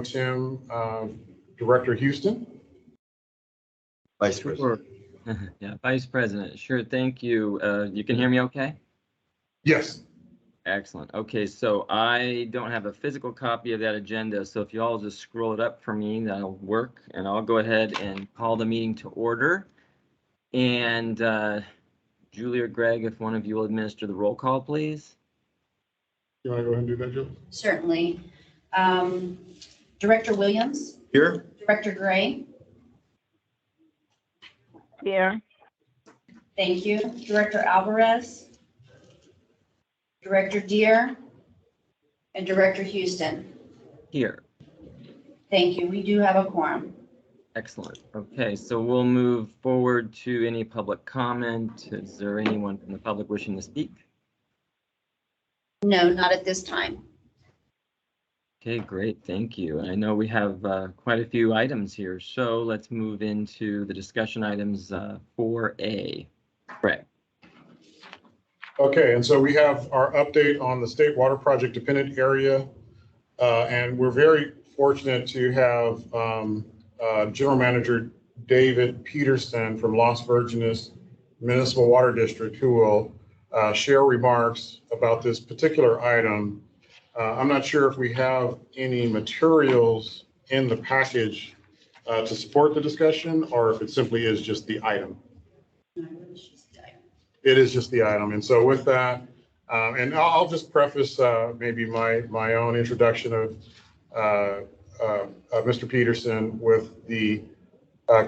Tim, Director Houston. Vice President. Yeah, Vice President. Sure, thank you. You can hear me okay? Yes. Excellent. Okay, so I don't have a physical copy of that agenda, so if you all just scroll it up for me, that'll work, and I'll go ahead and call the meeting to order. And Julie or Greg, if one of you will administer the roll call, please. You want to go ahead and do that, Julie? Certainly. Director Williams? Here. Director Gray? Here. Thank you. Director Alvarez? Director Deere? And Director Houston? Here. Thank you. We do have a quorum. Excellent. Okay, so we'll move forward to any public comment. Is there anyone from the public wishing to speak? No, not at this time. Okay, great. Thank you. I know we have quite a few items here, so let's move into the discussion items 4A. Greg. Okay, and so we have our update on the state water project dependent area. And we're very fortunate to have General Manager David Peterson from Las Virgenes Municipal Water District, who will share remarks about this particular item. I'm not sure if we have any materials in the package to support the discussion, or if it simply is just the item. It is just the item. And so with that, and I'll just preface maybe my own introduction of Mr. Peterson with the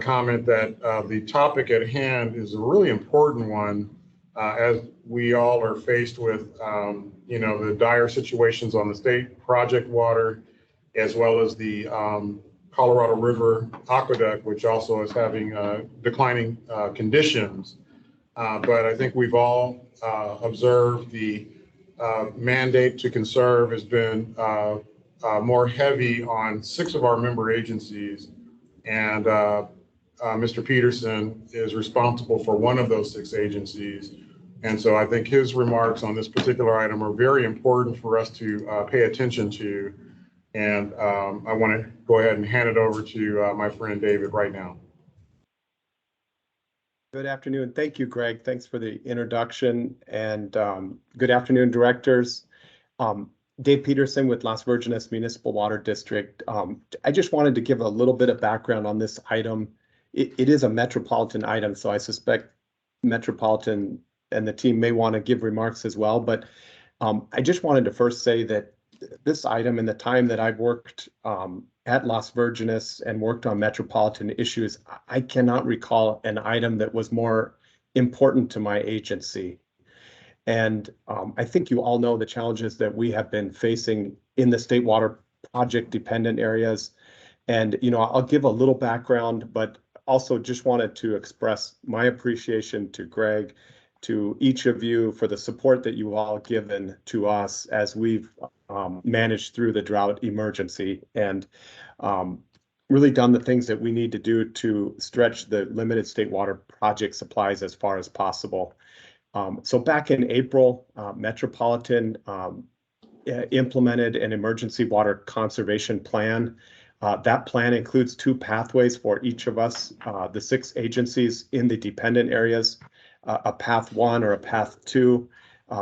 comment that the topic at hand is a really important one as we all are faced with, the dire situations on the state project water, as well as the Colorado River aqueduct, which also is having declining conditions. But I think we've all observed the mandate to conserve has been more heavy on 6 of our member agencies. And Mr. Peterson is responsible for one of those 6 agencies. And so I think his remarks on this particular item are very important for us to pay attention to. And I want to go ahead and hand it over to my friend David right now. Good afternoon. Thank you, Greg. Thanks for the introduction. And good afternoon, directors. Dave Peterson with Las Virgenes Municipal Water District. I just wanted to give a little bit of background on this item. It is a metropolitan item, so I suspect Metropolitan and the team may want to give remarks as well. But I just wanted to first say that this item, in the time that I've worked at Las Virgenes and worked on metropolitan issues, I cannot recall an item that was more important to my agency. And I think you all know the challenges that we have been facing in the state water project dependent areas. And, I'll give a little background, but also just wanted to express my appreciation to Greg, to each of you for the support that you all given to us as we've managed through the drought emergency and really done the things that we need to do to stretch the limited state water project supplies as far as possible. So back in April, Metropolitan implemented an emergency water conservation plan. That plan includes 2 pathways for each of us, the 6 agencies in the dependent areas, a path 1 or a path 2.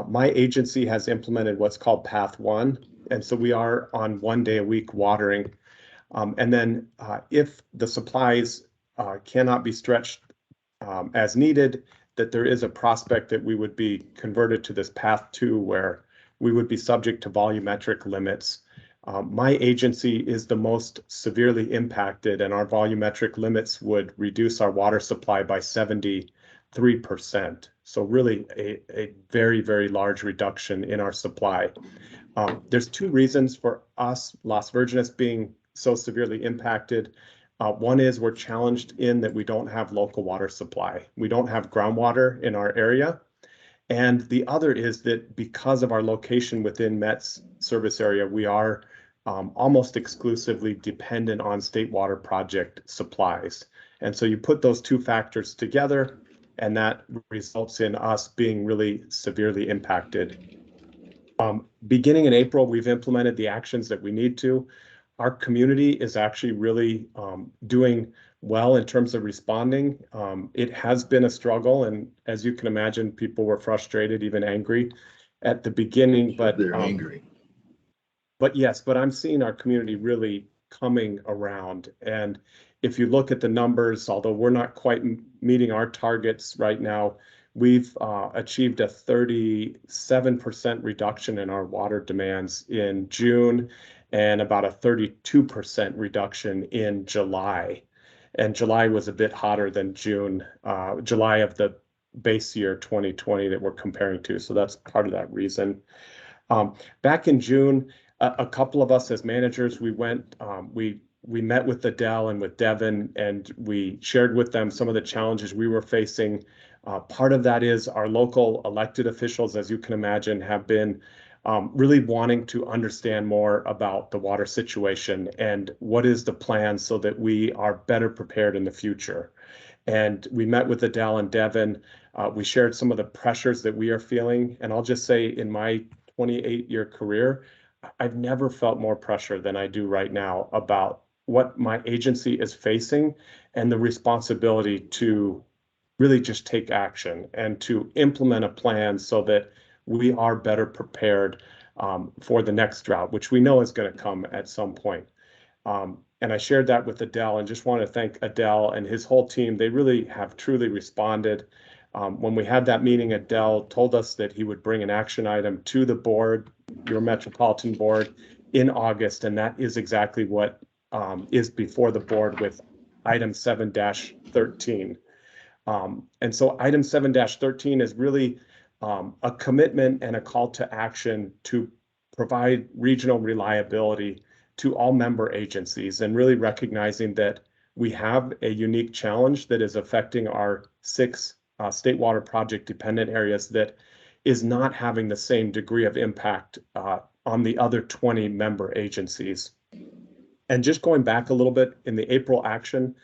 My agency has implemented what's called path 1. And so we are on 1 day a week watering. And then if the supplies cannot be stretched as needed, that there is a prospect that we would be converted to this path 2 where we would be subject to volumetric limits. My agency is the most severely impacted, and our volumetric limits would reduce our water supply by 73%. So really a very, very large reduction in our supply. There's 2 reasons for us, Las Virgenes, being so severely impacted. One is we're challenged in that we don't have local water supply. We don't have groundwater in our area. And the other is that because of our location within Met's service area, we are almost exclusively dependent on state water project supplies. And so you put those 2 factors together, and that results in us being really severely impacted. Beginning in April, we've implemented the actions that we need to. our community is actually really doing well in terms of responding. It has been a struggle, and as you can imagine, people were frustrated, even angry at the beginning. But They're angry. But yes, but I'm seeing our community really coming around. And if you look at the numbers, although we're not quite meeting our targets right now, we've achieved a 37% reduction in our water demands in June and about a 32% reduction in July. And July was a bit hotter than June, July of the base year 2020 that we're comparing to. So that's part of that reason. Back in June, a couple of us as managers, we went, we met with Adele and with Devin, and we shared with them some of the challenges we were facing. Part of that is our local elected officials, as you can imagine, have been really wanting to understand more about the water situation and what is the plan so that we are better prepared in the future. And we met with Adele and Devin. We shared some of the pressures that we are feeling. And I'll just say, in my 28-year career, I've never felt more pressure than I do right now about what my agency is facing and the responsibility to really just take action and to implement a plan so that we are better prepared for the next drought, which we know is going to come at some point. And I shared that with Adele, and just want to thank Adele and his whole team. They really have truly responded. When we had that meeting, Adele told us that he would bring an action item to the board, your Metropolitan Board, in August, and that is exactly what is before the board with item 7-13. And so item 7-13 is really a commitment and a call to action to provide regional reliability to all member agencies, and really recognizing that we have a unique challenge that is affecting our 6 state water project dependent areas that is not having the same degree of impact on the other 20 member agencies. And just going back a little bit, in the April action,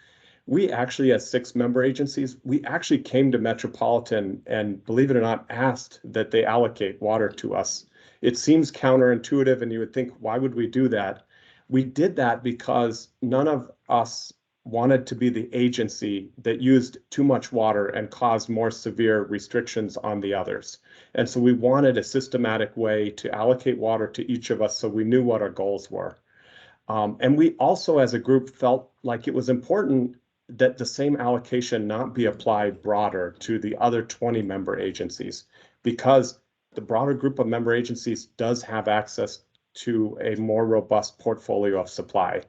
we actually, as 6 member agencies, we actually came to Metropolitan and, believe it or not, asked that they allocate water to us. It seems counterintuitive, and you would think, why would we do that? We did that because none of us wanted to be the agency that used too much water and caused more severe restrictions on the others. And so we wanted a systematic way to allocate water to each of us so we knew what our goals were. And we also, as a group, felt like it was important that the same allocation not be applied broader to the other 20 member agencies, because the broader group of member agencies does have access to a more robust portfolio of supply.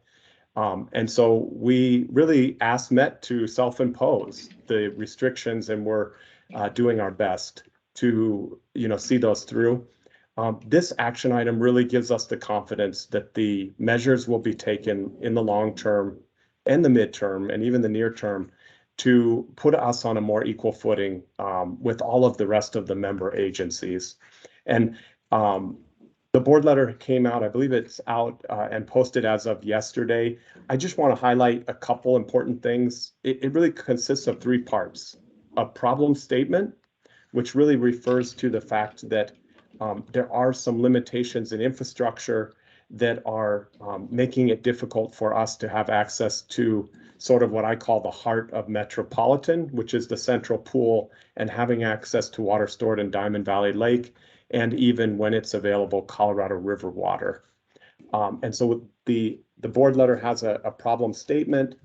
And so we really asked Met to self-impose the restrictions, and we're doing our best to see those through. This action item really gives us the confidence that the measures will be taken in the long term and the midterm and even the near term to put us on a more equal footing with all of the rest of the member agencies. And the board letter came out, I believe it's out and posted as of yesterday. I just want to highlight a couple important things. It really consists of 3 parts. A problem statement, which really refers to the fact that there are some limitations in infrastructure that are making it difficult for us to have access to sort of what I call the heart of Metropolitan, which is the central pool, and having access to water stored in Diamond Valley Lake, and even when it's available, Colorado River water. And so the board letter has a problem statement.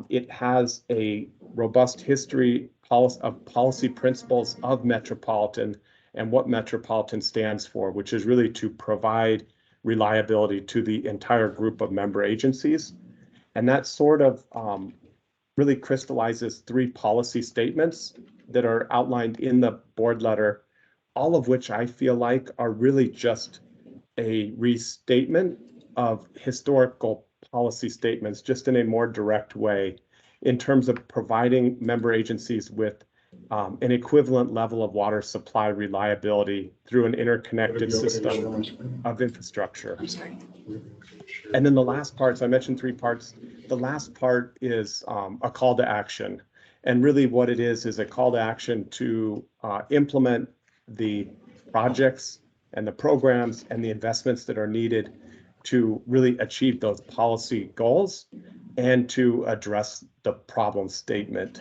It has a robust history of policy principles of Metropolitan and what Metropolitan stands for, which is really to provide reliability to the entire group of member agencies. And that sort of really crystallizes 3 policy statements that are outlined in the board letter, all of which I feel like are really just a restatement of historical policy statements, just in a more direct way, in terms of providing member agencies with an equivalent level of water supply reliability through an interconnected system of infrastructure. And then the last part, so I mentioned 3 parts. The last part is a call to action. And really what it is a call to action to implement the projects and the programs and the investments that are needed to really achieve those policy goals and to address the problem statement.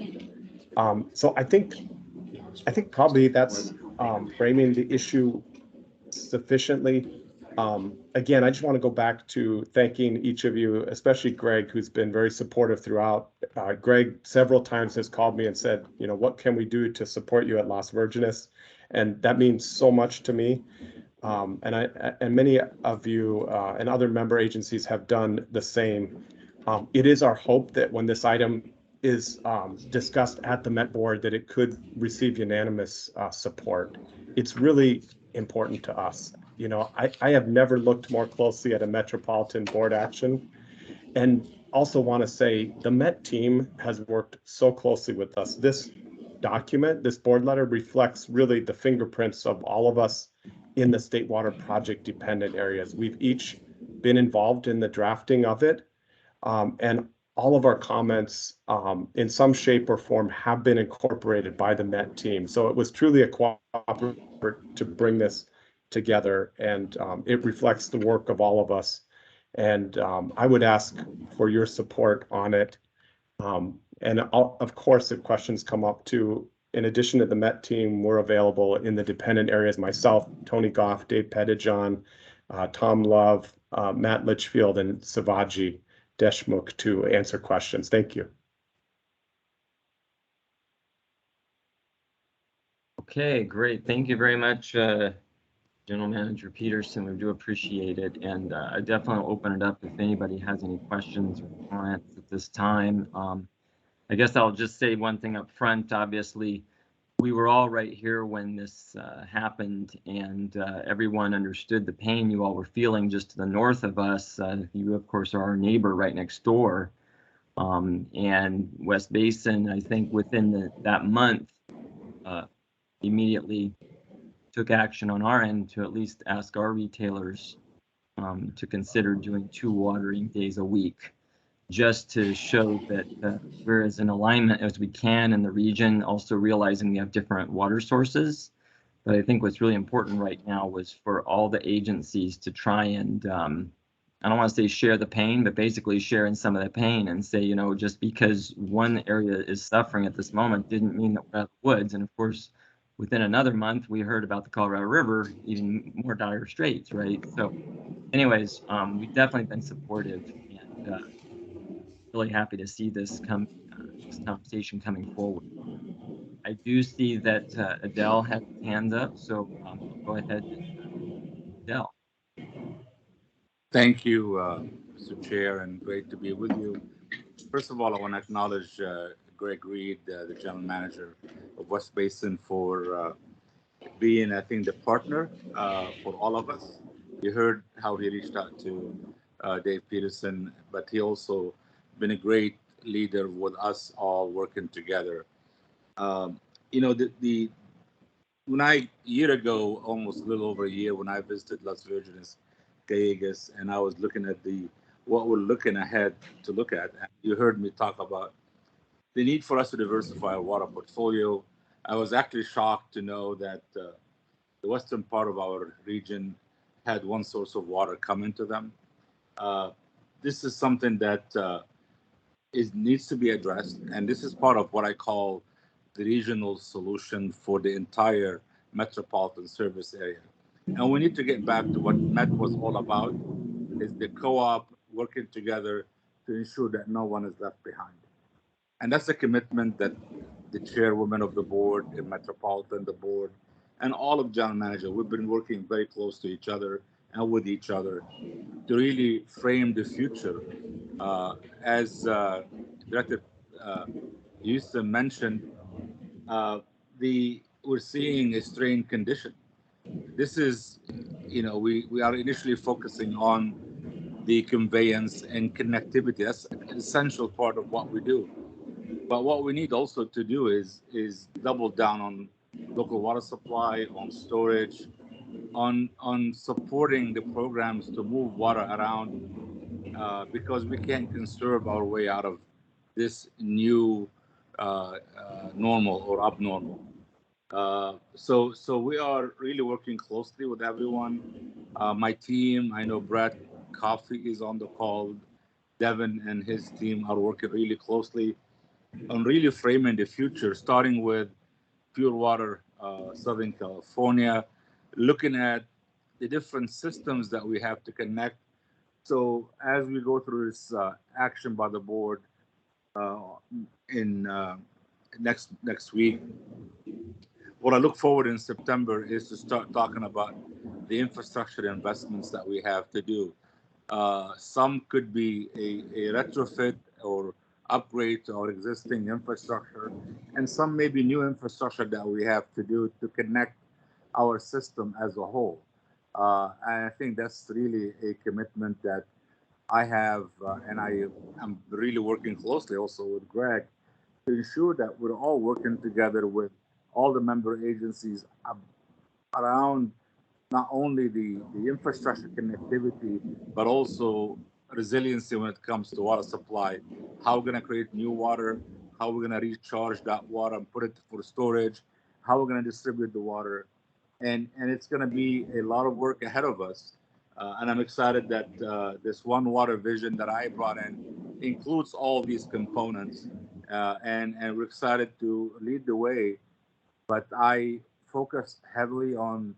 So I think probably that's framing the issue sufficiently. Again, I just want to go back to thanking each of you, especially Greg, who's been very supportive throughout. Greg several times has called me and said, you know, what can we do to support you at Las Virgenes? And that means so much to me. And many of you and other member agencies have done the same. It is our hope that when this item is discussed at the Met Board, that it could receive unanimous support. It's really important to us. You know, I have never looked more closely at a Metropolitan Board action, and also want to say the Met team has worked so closely with us. This document, this board letter, reflects really the fingerprints of all of us in the State Water Project dependent areas. We've each been involved in the drafting of it, and all of our comments in some shape or form have been incorporated by the Met team. So it was truly a cooperative effort to bring this together, and it reflects the work of all of us. And I would ask for your support on it. And of course, if questions come up too, in addition to the Met team, we're available in the dependent areas, myself, Tony Goff, Dave Pettijohn, Tom Love, Matt Litchfield, and Sivaji Deshmukh to answer questions. Thank you. Okay, great. Thank you very much, General Manager Peterson. We do appreciate it. And I definitely will open it up if anybody has any questions or comments at this time. I guess I'll just say one thing up front. Obviously, we were all right here when this happened, and everyone understood the pain you all were feeling just to the north of us. You, of course, are our neighbor right next door. And West Basin, I think within that month, immediately took action on our end to at least ask our retailers to consider doing 2 watering days a week, just to show that we're as in alignment as we can in the region, also realizing we have different water sources. But I think what's really important right now was for all the agencies to try and, I don't want to say share the pain, but basically share in some of the pain and say, you know, just because one area is suffering at this moment didn't mean that we're out of the woods. And of course, within another month, we heard about the Colorado River, even more dire straits, right? So anyways, we've definitely been supportive, and really happy to see this conversation coming forward. I do see that Adele has his hands up, so I'll go ahead and Adele. Thank you, Mr. Chair, and great to be with you. First of all, I want to acknowledge Greg Reed, the General Manager of West Basin, for being, I think, the partner for all of us. You heard how he reached out to Dave Peterson, but he also been a great leader with us all working together. You know, when a year ago, almost a little over a year, when I visited Las Virgenes, Gallegos, and I was looking at what we're looking ahead to look at, and you heard me talk about the need for us to diversify our water portfolio. I was actually shocked to know that the western part of our region had one source of water coming to them. This is something that needs to be addressed, and this is part of what I call the regional solution for the entire metropolitan service area. And we need to get back to what MET was all about, is the co-op working together to ensure that no one is left behind. And that's a commitment that the chairwoman of the board in Metropolitan, the board, and all of general manager, we've been working very close to each other and with each other to really frame the future. As Director Houston mentioned, we're seeing a strained condition. This is, you know, we are initially focusing on the conveyance and connectivity. That's an essential part of what we do. But what we need also to do is double down on local water supply, on storage, on supporting the programs to move water around, because we can't conserve our way out of this new normal or abnormal. So we are really working closely with everyone. My team, I know Brett Coffee is on the call. Devin and his team are working really closely on really framing the future, starting with pure water, Southern California, looking at the different systems that we have to connect. So as we go through this action by the board uh, in next week, what I look forward in September is to start talking about the infrastructure investments that we have to do. Some could be a retrofit or upgrade to our existing infrastructure, and some may be new infrastructure that we have to do to connect our system as a whole. And I think that's really a commitment that I have, and I am really working closely also with Greg to ensure that we're all working together with all the member agencies around not only the infrastructure connectivity, but also resiliency when it comes to water supply. How we're going to create new water, how we're going to recharge that water and put it for storage, how we're going to distribute the water. And it's going to be a lot of work ahead of us. And I'm excited that this One Water vision that I brought in includes all these components. And we're excited to lead the way. But I focused heavily on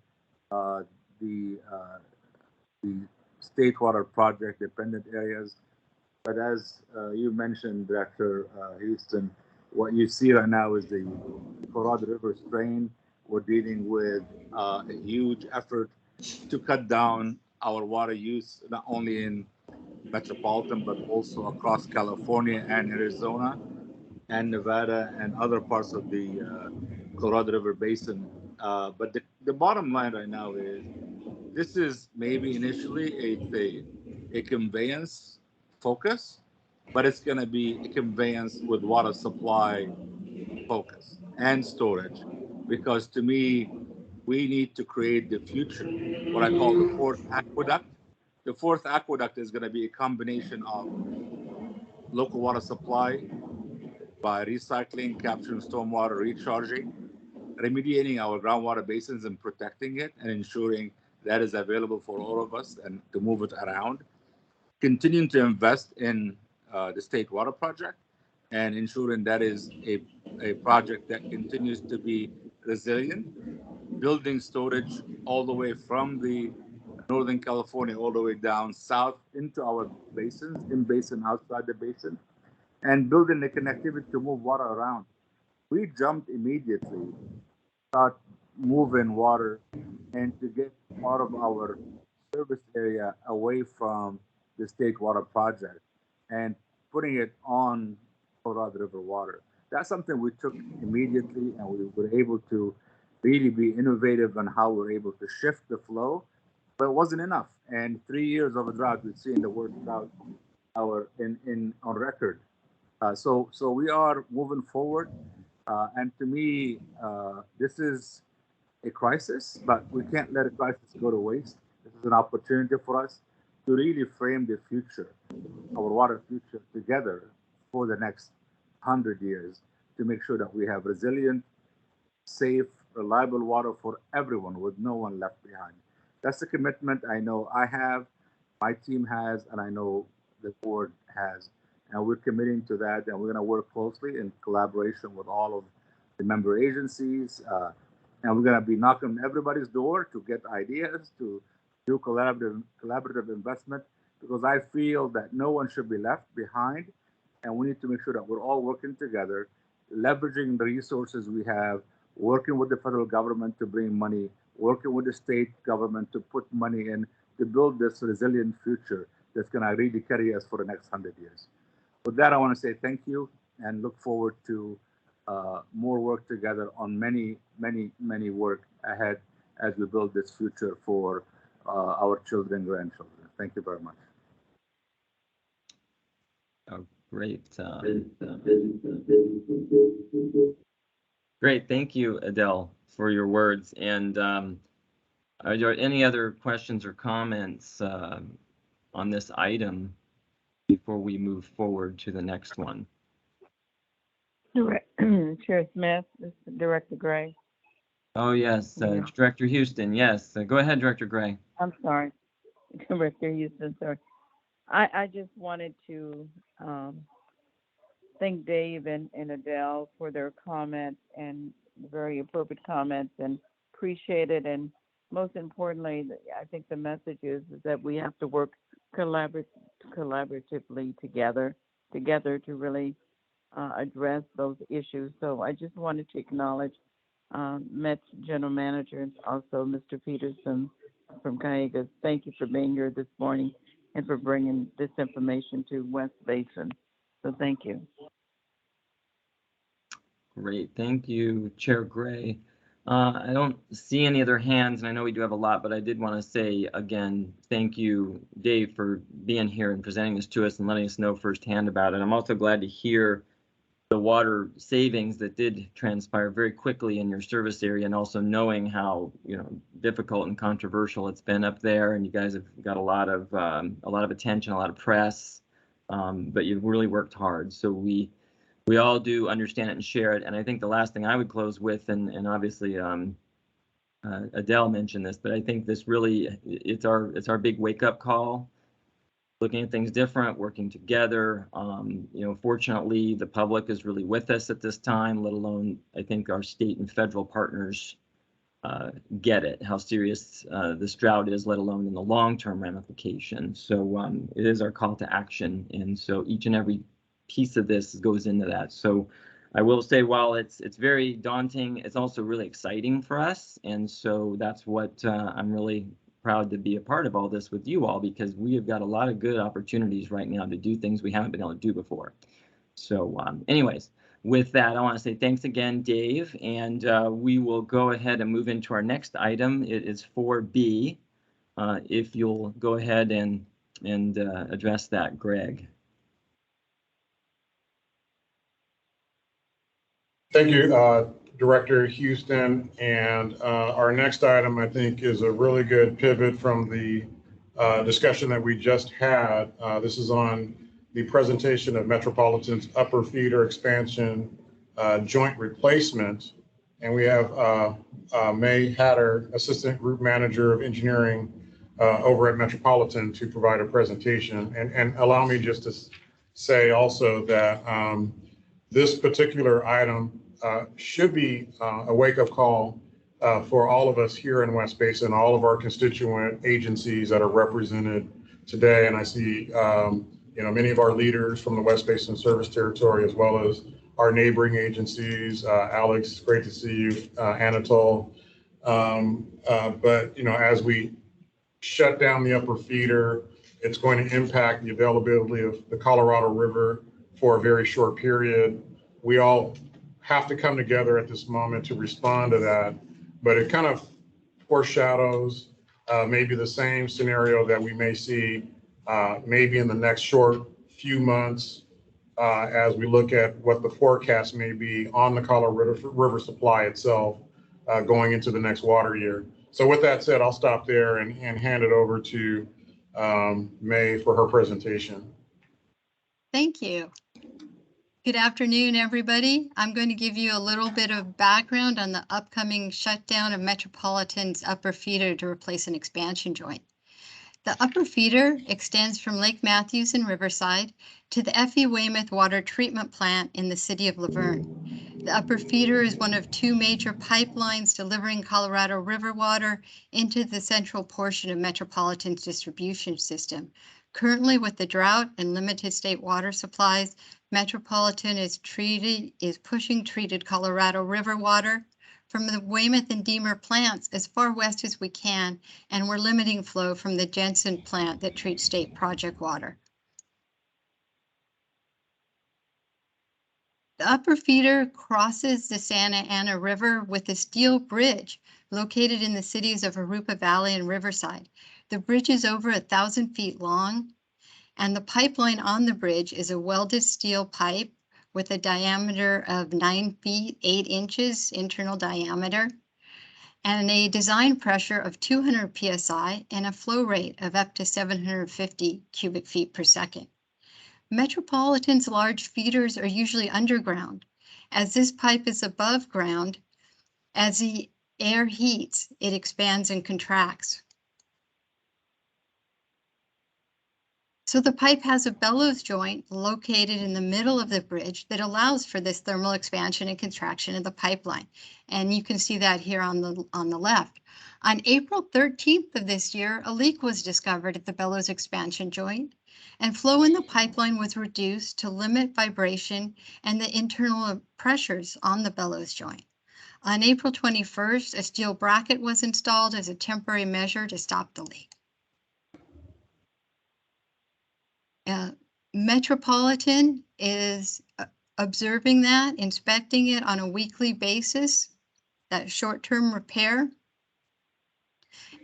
uh, the state water project dependent areas. But as you mentioned, Director Houston, what you see right now is the Colorado River strain. We're dealing with a huge effort to cut down our water use, not only in metropolitan, but also across California and Arizona and Nevada and other parts of the Colorado River Basin. But the bottom line right now is this is maybe initially a conveyance focus, but it's going to be a conveyance with water supply focus and storage. Because to me, we need to create the future, what I call the fourth aqueduct. The fourth aqueduct is going to be a combination of local water supply by recycling, capturing stormwater, recharging, remediating our groundwater basins and protecting it and ensuring that is available for all of us and to move it around. Continuing to invest in the state water project and ensuring that is a project that continues to be resilient, building storage all the way from the Northern California all the way down south into our basins, in basin, outside the basin, and building the connectivity to move water around. We jumped immediately, start moving water and to get part of our service area away from the state water project and putting it on Colorado River water. That's something we took immediately, and we were able to really be innovative on how we're able to shift the flow, but it wasn't enough. And 3 years of a drought, we've seen the worst drought in on record. So we are moving forward, and to me, this is a crisis, but we can't let a crisis go to waste. This is an opportunity for us to really frame the future, our water future together for the next 100 years to make sure that we have resilient, safe, reliable water for everyone with no one left behind. That's the commitment I know I have, my team has, and I know the board has. And we're committing to that, and we're going to work closely in collaboration with all of the member agencies. And we're going to be knocking on everybody's door to get ideas, to do collaborative investment, because I feel that no one should be left behind. And we need to make sure that we're all working together, leveraging the resources we have, working with the federal government to bring money, working with the state government to put money in to build this resilient future that's going to really carry us for the next 100 years. With that, I want to say thank you and look forward to more work together on many work ahead as we build this future for our children and grandchildren. Thank you very much. Oh, great. Great. Thank you, Adele, for your words. And are there any other questions or comments on this item before we move forward to the next one? Chair Smith, this is Director Gray. Oh, yes, Yeah. Director Houston. Yes, go ahead, Director Gray. I'm sorry. Director Houston, sorry. I just wanted to thank Dave and Adele for their comments and very appropriate comments, and appreciate it. And most importantly, I think the message is that we have to work collaboratively together to really address those issues. So I just wanted to acknowledge Met General Manager and also Mr. Peterson from Caucus. Thank you for being here this morning and for bringing this information to West Basin. So thank you. Great, thank you, Chair Gray. I don't see any other hands, and I know we do have a lot, but I did want to say again, thank you, Dave, for being here and presenting this to us and letting us know firsthand about it. I'm also glad to hear the water savings that did transpire very quickly in your service area, and also knowing how difficult and controversial it's been up there, and you guys have got a lot of attention, a lot of press, but you've really worked hard. So we all do understand it and share it. And I think the last thing I would close with, and obviously Adele mentioned this, but I think this really, it's our big wake up call, looking at things different, working together. Fortunately, the public is really with us at this time, let alone I think our state and federal partners get it, how serious this drought is, let alone in the long-term ramifications. So it is our call to action. And so each and every piece of this goes into that. So I will say, while it's very daunting, it's also really exciting for us. And so that's what I'm really proud to be a part of all this with you all, because we have got a lot of good opportunities right now to do things we haven't been able to do before. So anyways, with that, I want to say thanks again, Dave, and we will go ahead and move into our next item. It is 4B. If you'll go ahead and address that, Greg. Thank you, Director Houston. And our next item, I think, is a really good pivot from the discussion that we just had. This is on the presentation of Metropolitan's upper feeder expansion joint replacement. And we have May Hatter, Assistant Group Manager of Engineering over at Metropolitan, to provide a presentation. And allow me just to say also that this particular item should be a wake-up call for all of us here in West Basin, all of our constituent agencies that are represented today. And I see many of our leaders from the West Basin Service Territory, as well as our neighboring agencies. Alex, great to see you. Anatole. But as we shut down the upper feeder, it's going to impact the availability of the Colorado River for a very short period. We all have to come together at this moment to respond to that, but it kind of foreshadows maybe the same scenario that we may see maybe in the next short few months as we look at what the forecast may be on the Colorado River supply itself going into the next water year. So with that said, I'll stop there and hand it over to May for her presentation. Thank you. Good afternoon, everybody. I'm going to give you a little bit of background on the upcoming shutdown of Metropolitan's upper feeder to replace an expansion joint. The upper feeder extends from Lake Matthews in Riverside to the F.E. Weymouth Water Treatment Plant in the city of Laverne. The upper feeder is one of two major pipelines delivering Colorado River water into the central portion of Metropolitan's distribution system. Currently, with the drought and limited state water supplies, Metropolitan is pushing treated Colorado River water from the Weymouth and Deemer plants as far west as we can, and we're limiting flow from the Jensen plant that treats state project water. The upper feeder crosses the Santa Ana River with a steel bridge located in the cities of Arupa Valley and Riverside. The bridge is over 1,000 feet long, and the pipeline on the bridge is a welded steel pipe with a diameter of 9 feet, 8 inches internal diameter, and a design pressure of 200 psi and a flow rate of up to 750 cubic feet per second. Metropolitan's large feeders are usually underground. As this pipe is above ground, as the air heats, it expands and contracts. So the pipe has a bellows joint located in the middle of the bridge that allows for this thermal expansion and contraction of the pipeline. And you can see that here on the left. On April 13th of this year, a leak was discovered at the bellows expansion joint, and flow in the pipeline was reduced to limit vibration and the internal pressures on the bellows joint. On April 21st, a steel bracket was installed as a temporary measure to stop the leak. Metropolitan is observing that, inspecting it on a weekly basis, that short-term repair.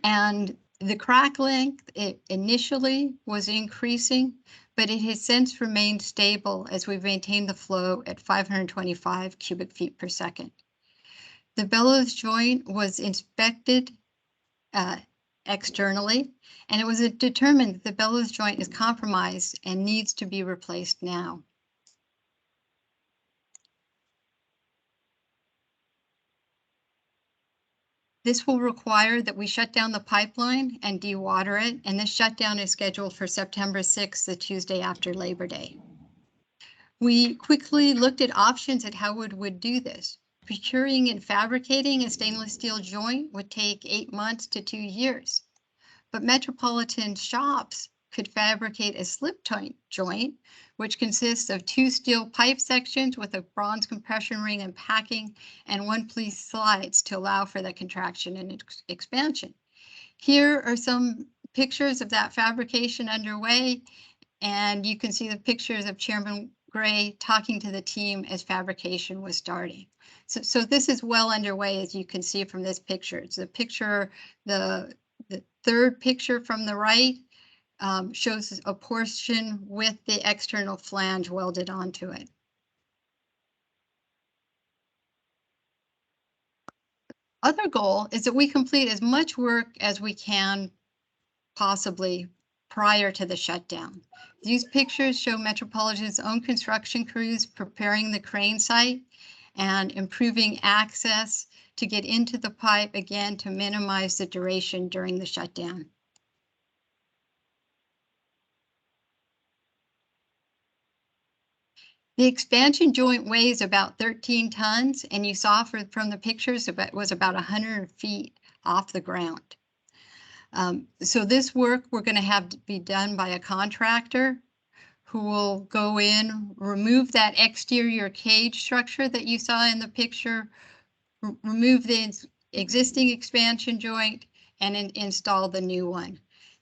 And the crack length, it initially was increasing, but it has since remained stable as we've maintained the flow at 525 cubic feet per second. The bellows joint was inspected externally, and it was determined that the bellows joint is compromised and needs to be replaced now. This will require that we shut down the pipeline and dewater it, and this shutdown is scheduled for September 6th, the Tuesday after Labor Day. We quickly looked at options at how we would do this. Procuring and fabricating a stainless steel joint would take 8 months to 2 years. But Metropolitan shops could fabricate a slip joint, which consists of 2 steel pipe sections with a bronze compression ring and packing, and 1 piece slides to allow for the contraction and expansion. Here are some pictures of that fabrication underway, and you can see the pictures of Chairman Gray talking to the team as fabrication was starting. So this is well underway, as you can see from this picture. It's a picture, the third picture from the right shows a portion with the external flange welded onto it. Other goal is that we complete as much work as we can possibly prior to the shutdown. These pictures show Metropolitan's own construction crews preparing the crane site and improving access to get into the pipe, again, to minimize the duration during the shutdown. The expansion joint weighs about 13 tons, and you saw from the pictures it was about 100 feet off the ground. So this work we're going to have to be done by a contractor who will go in, remove that exterior cage structure that you saw in the picture, remove the existing expansion joint, and install the new one.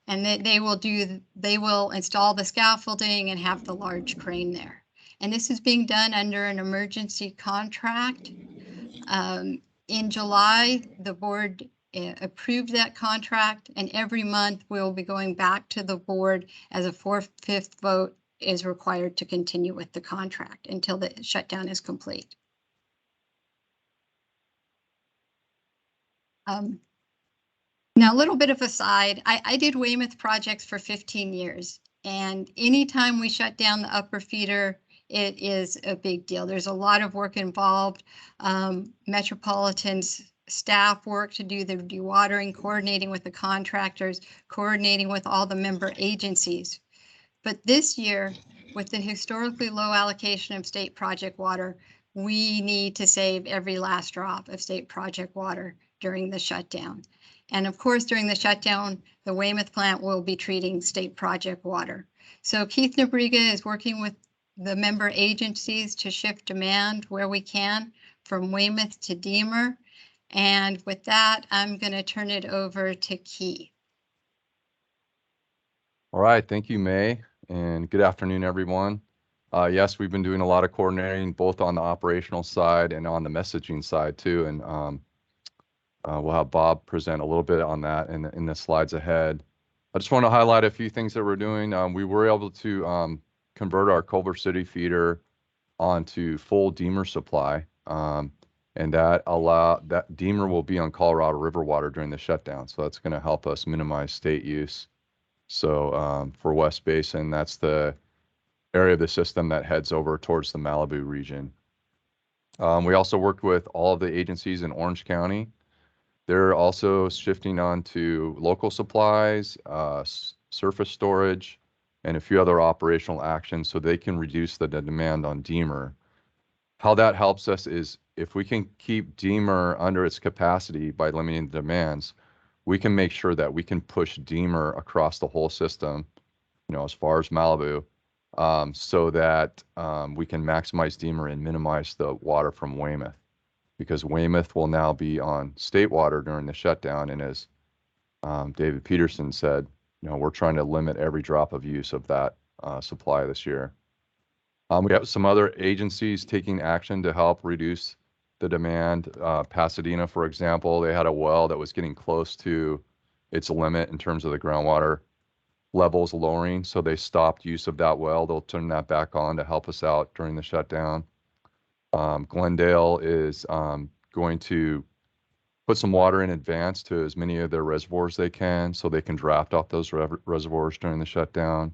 And they will install the scaffolding and have the large crane there. And this is being done under an emergency contract. In July, the board approved that contract, and every month we'll be going back to the board as a 4/5 vote is required to continue with the contract until the shutdown is complete. Now, a little bit of a side, I did Weymouth projects for 15 years, and anytime we shut down the upper feeder, it is a big deal. There's a lot of work involved. Metropolitan's staff work to do the dewatering, coordinating with the contractors, coordinating with all the member agencies. But this year, with the historically low allocation of state project water, we need to save every last drop of state project water during the shutdown. And of course, during the shutdown, the Weymouth plant will be treating state project water. So Keith Nebriga is working with the member agencies to shift demand where we can from Weymouth to Deemer. And with that, I'm going to turn it over to Keith. All right, thank you, May, and good afternoon, everyone. Yes, we've been doing a lot of coordinating both on the operational side and on the messaging side too, and we'll have Bob present a little bit on that in the slides ahead. I just want to highlight a few things that we're doing. We were able to convert our Culver City feeder onto full Deemer supply, and that Deemer will be on Colorado River water during the shutdown, so that's going to help us minimize state use. So for West Basin, that's the area of the system that heads over towards the Malibu region. We also worked with all of the agencies in Orange County. They're also shifting on to local supplies, surface storage, and a few other operational actions so they can reduce the demand on Deemer. How that helps us is if we can keep Deemer under its capacity by limiting the demands, we can make sure that we can push Deemer across the whole system, as far as Malibu, so that we can maximize Deemer and minimize the water from Weymouth, because Weymouth will now be on state water during the shutdown. And as David Peterson said, we're trying to limit every drop of use of that supply this year. We have some other agencies taking action to help reduce the demand. Pasadena, for example, they had a well that was getting close to its limit in terms of the groundwater levels lowering, so they stopped use of that well. They'll turn that back on to help us out during the shutdown. Glendale is going to put some water in advance to as many of their reservoirs they can, so they can draft off those reservoirs during the shutdown.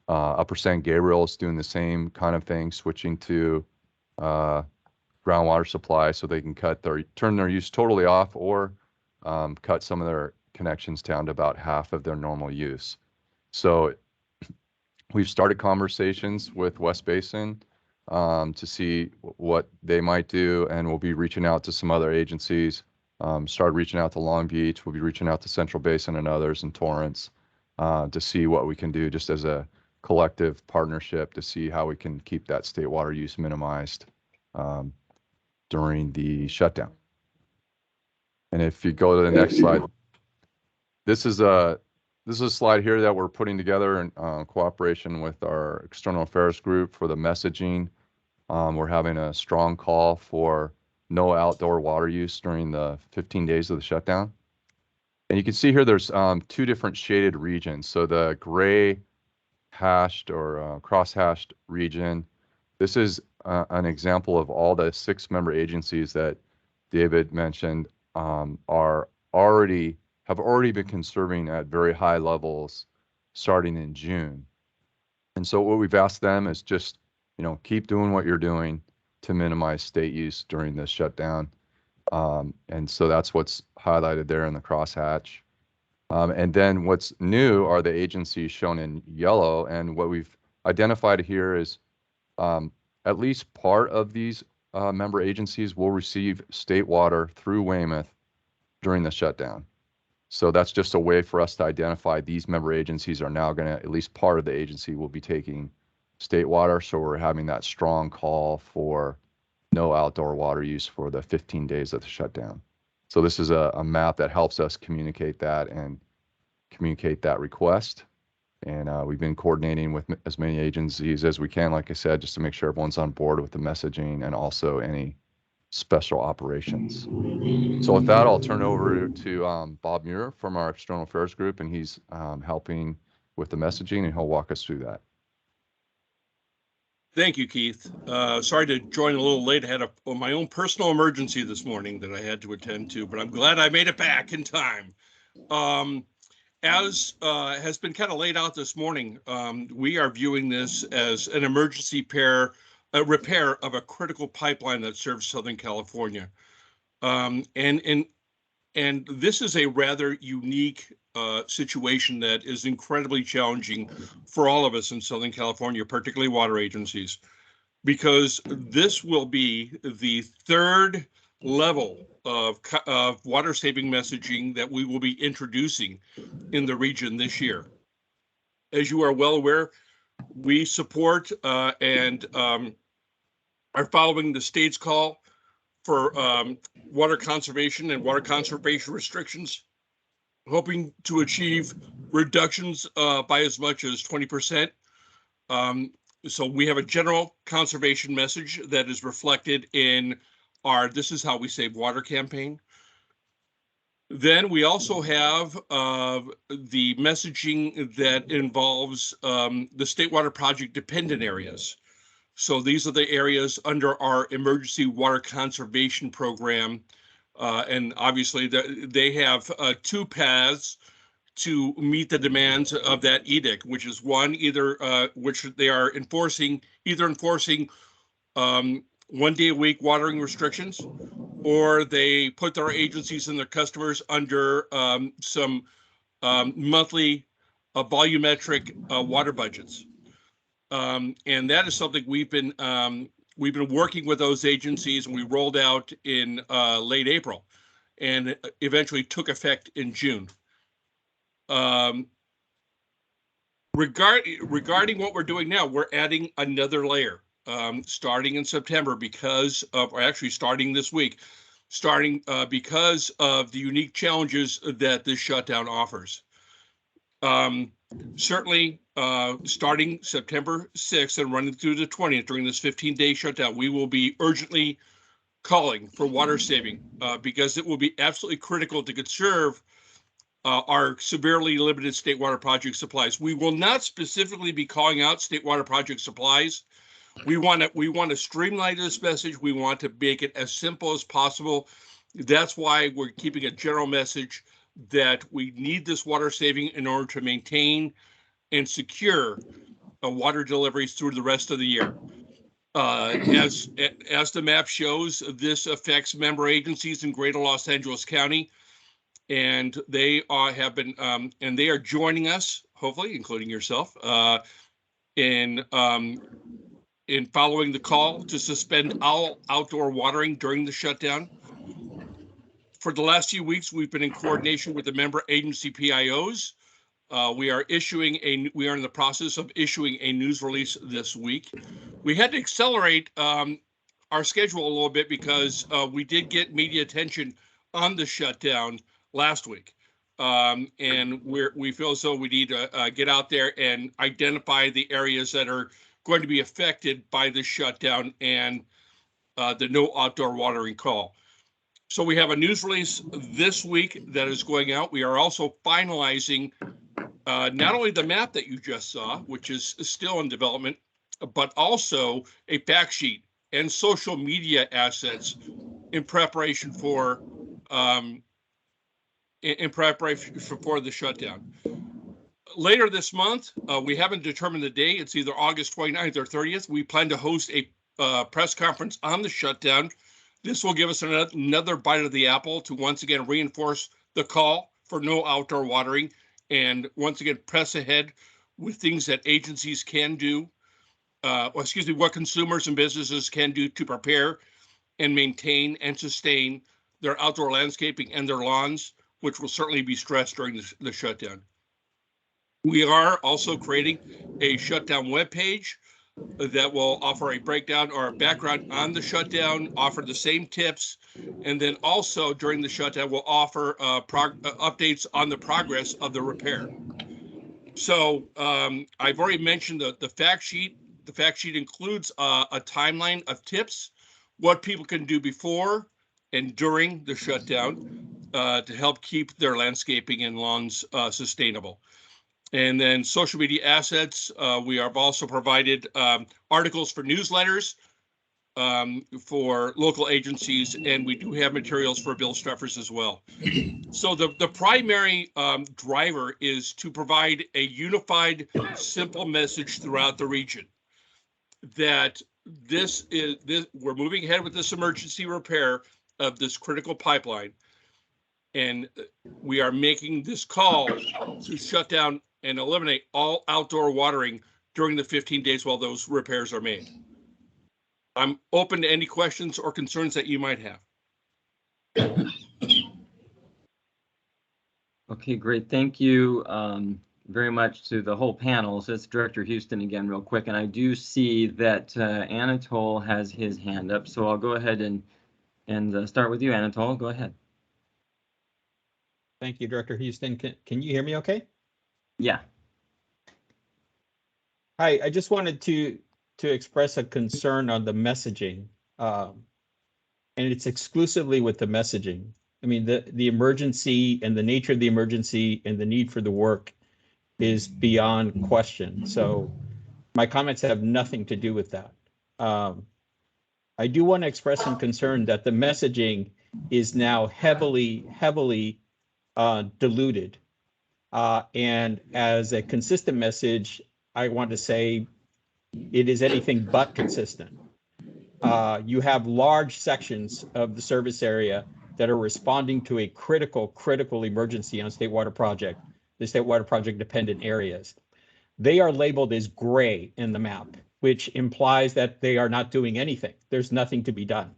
Upper San Gabriel is doing the same kind of thing, switching to groundwater supply so they can turn their use totally off, or cut some of their connections down to about half of their normal use. So we've started conversations with West Basin to see what they might do, and we'll be reaching out to some other agencies. Started reaching out to Long Beach. We'll be reaching out to Central Basin and others in Torrance to see what we can do just as a collective partnership to see how we can keep that state water use minimized during the shutdown. And if you go to the next slide, this is a slide here that we're putting together in cooperation with our external affairs group for the messaging. We're having a strong call for no outdoor water use during the 15 days of the shutdown. And you can see here there's two different shaded regions. So the gray hashed or cross-hashed region, this is an example of all the 6 member agencies that David mentioned have already been conserving at very high levels starting in June. And so what we've asked them is just, keep doing what you're doing to minimize state use during this shutdown. And so that's what's highlighted there in the crosshatch. And then what's new are the agencies shown in yellow. And what we've identified here is at least part of these member agencies will receive state water through Weymouth during the shutdown. So that's just a way for us to identify these member agencies are now going to, at least part of the agency will be taking state water. So we're having that strong call for no outdoor water use for the 15 days of the shutdown. So this is a map that helps us communicate that request. And we've been coordinating with as many agencies as we can, like I said, just to make sure everyone's on board with the messaging and also any special operations. So with that, I'll turn over to Bob Muir from our external affairs group, and he's helping with the messaging, and he'll walk us through that. Thank you, Keith. Sorry to join a little late. I had my own personal emergency this morning that I had to attend to, but I'm glad I made it back in time. As has been kind of laid out this morning, we are viewing this as an emergency repair of a critical pipeline that serves Southern California. And this is a rather unique situation that is incredibly challenging for all of us in Southern California, particularly water agencies, because this will be the third level of water saving messaging that we will be introducing in the region this year. As you are well aware, we support and are following the state's call for water conservation and water conservation restrictions, hoping to achieve reductions by as much as 20%. So we have a general conservation message that is reflected in our This Is How We Save Water campaign. Then we also have the messaging that involves the State Water Project dependent areas. So these are the areas under our emergency water conservation program. And obviously they have 2 paths to meet the demands of that edict, which is one, which they are enforcing 1 day a week watering restrictions, or they put their agencies and their customers under some monthly volumetric water budgets. And that is something we've been working with those agencies, and we rolled out in late April and eventually took effect in June. Regarding what we're doing now, we're adding another layer starting in September starting this week, because of the unique challenges that this shutdown offers. Certainly, starting September 6th and running through the 20th during this 15-day shutdown, we will be urgently calling for water saving because it will be absolutely critical to conserve our severely limited state water project supplies. We will not specifically be calling out state water project supplies. We want to streamline this message. We want to make it as simple as possible. That's why we're keeping a general message that we need this water saving in order to maintain and secure water deliveries through the rest of the year. As the map shows, this affects member agencies in Greater Los Angeles County, and they are joining us, hopefully, including yourself, in following the call to suspend all outdoor watering during the shutdown. For the last few weeks, we've been in coordination with the member agency PIOs. We are in the process of issuing a news release this week. We had to accelerate our schedule a little bit because we did get media attention on the shutdown last week. And we feel as though we need to get out there and identify the areas that are going to be affected by the shutdown and the no outdoor watering call. So we have a news release this week that is going out. We are also finalizing not only the map that you just saw, which is still in development, but also a fact sheet and social media assets in preparation for the shutdown. Later this month, we haven't determined the day. It's either August 29th or 30th. We plan to host a press conference on the shutdown. This will give us another bite of the apple to once again reinforce the call for no outdoor watering and once again press ahead with things that agencies can do, what consumers and businesses can do to prepare and maintain and sustain their outdoor landscaping and their lawns, which will certainly be stressed during the shutdown. We are also creating a shutdown webpage that will offer a breakdown or a background on the shutdown, offer the same tips, and then also during the shutdown we'll offer updates on the progress of the repair. So I've already mentioned the fact sheet. The fact sheet includes a timeline of tips, what people can do before and during the shutdown to help keep their landscaping and lawns sustainable. And then social media assets, we have also provided articles for newsletters for local agencies, and we do have materials for bill stuffers as well. So the primary driver is to provide a unified, simple message throughout the region that we're moving ahead with this emergency repair of this critical pipeline, and we are making this call to shut down and eliminate all outdoor watering during the 15 days while those repairs are made. I'm open to any questions or concerns that you might have. Okay, great. Thank you very much to the whole panel. So it's Director Houston again real quick. And I do see that Anatol has his hand up. So I'll go ahead and start with you, Anatol. Go ahead. Thank you, Director Houston. Can you hear me okay? Yeah. Hi, I just wanted to express a concern on the messaging. And it's exclusively with the messaging. I mean, the emergency and the nature of the emergency and the need for the work is beyond question. So my comments have nothing to do with that. I do want to express some concern that the messaging is now heavily diluted. And as a consistent message, I want to say it is anything but consistent. You have large sections of the service area that are responding to a critical emergency on State Water Project the state water project dependent areas. They are labeled as gray in the map, which implies that they are not doing anything. There's nothing to be done.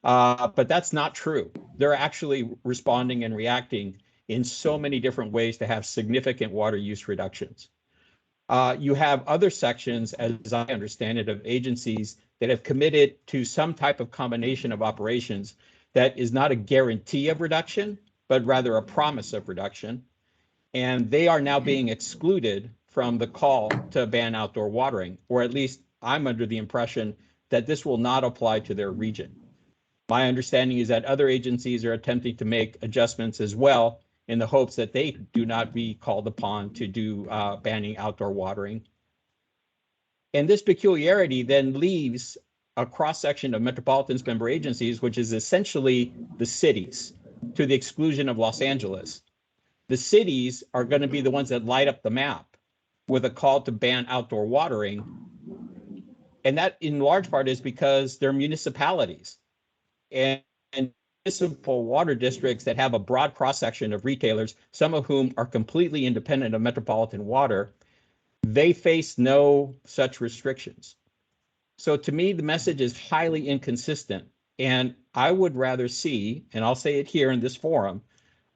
But that's not true. They're actually responding and reacting in so many different ways to have significant water use reductions. You have other sections, as I understand it, of agencies that have committed to some type of combination of operations that is not a guarantee of reduction, but rather a promise of reduction. And they are now being excluded from the call to ban outdoor watering, or at least I'm under the impression that this will not apply to their region. My understanding is that other agencies are attempting to make adjustments as well in the hopes that they do not be called upon to do banning outdoor watering. And this peculiarity then leaves a cross-section of metropolitan member agencies, which is essentially the cities, to the exclusion of Los Angeles. The cities are going to be the ones that light up the map with a call to ban outdoor watering. And that in large part is because they're municipalities and municipal water districts that have a broad cross-section of retailers, some of whom are completely independent of metropolitan water. They face no such restrictions. So to me, the message is highly inconsistent. And I would rather see, and I'll say it here in this forum,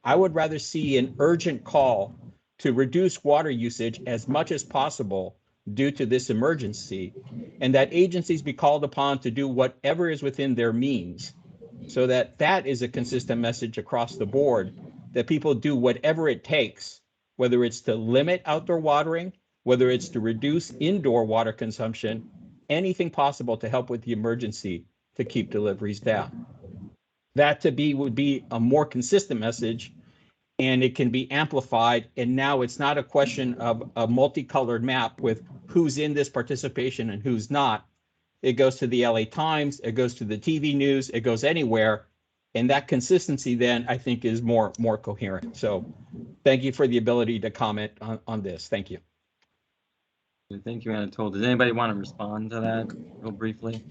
I would rather see an urgent call to reduce water usage as much as possible due to this emergency, and that agencies be called upon to do whatever is within their means, so that that is a consistent message across the board, that people do whatever it takes, whether it's to limit outdoor watering, whether it's to reduce indoor water consumption, anything possible to help with the emergency to keep deliveries down. That to be would be a more consistent message, and it can be amplified. And now it's not a question of a multicolored map with who's in this participation and who's not. It goes to the LA Times, it goes to the TV news, it goes anywhere. And that consistency then I think is more coherent. So thank you for the ability to comment on this. Thank you. Thank you, Anatole. Does anybody want to respond to that real briefly?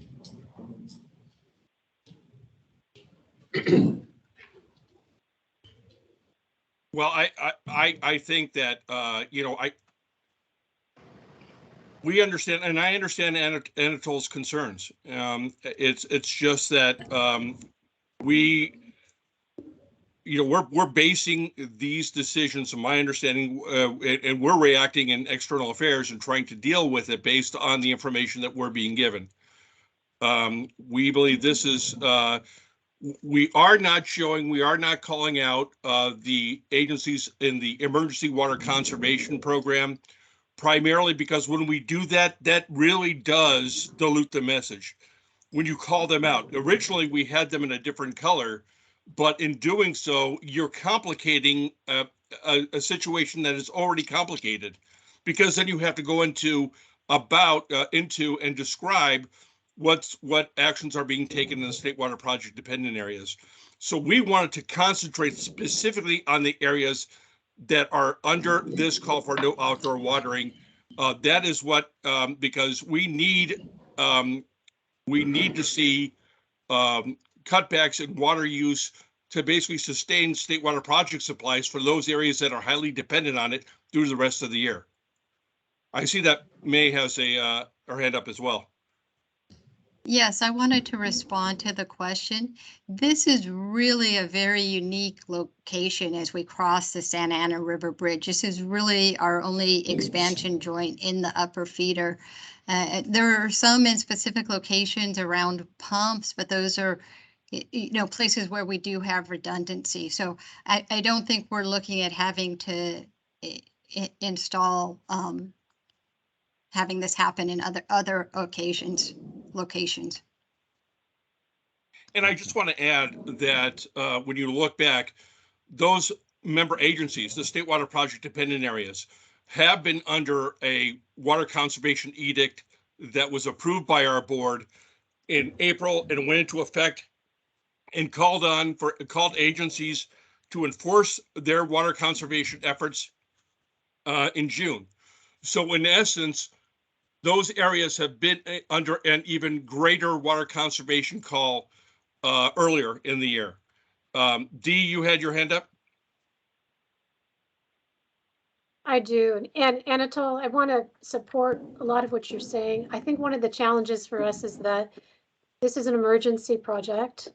Well, I think that, we understand, and I understand Anatole's concerns. It's just that we're basing these decisions, in my understanding, and we're reacting in external affairs and trying to deal with it based on the information that we're being given. We believe this is, we are not calling out the agencies in the Emergency Water Conservation Program, primarily because when we do that, that really does dilute the message. When you call them out, originally we had them in a different color, but in doing so, you're complicating a situation that is already complicated, because then you have to go into and describe what actions are being taken in the state water project dependent areas. So we wanted to concentrate specifically on the areas that are under this call for no outdoor watering. That is what, because we need to see cutbacks in water use to basically sustain state water project supplies for those areas that are highly dependent on it through the rest of the year. I see that May has her hand up as well. Yes, I wanted to respond to the question. This is really a very unique location as we cross the Santa Ana River Bridge. This is really our only expansion joint in the upper feeder. There are some in specific locations around pumps, but those are places where we do have redundancy. So I don't think we're looking at having to install having this happen in other locations. And I just want to add that when you look back, those member agencies, the state water project dependent areas, have been under a water conservation edict that was approved by our board in April and went into effect and called agencies to enforce their water conservation efforts in June. So in essence, those areas have been under an even greater water conservation call earlier in the year. Dee, you had your hand up? I do. And Anatole, I want to support a lot of what you're saying. I think one of the challenges for us is that this is an emergency project,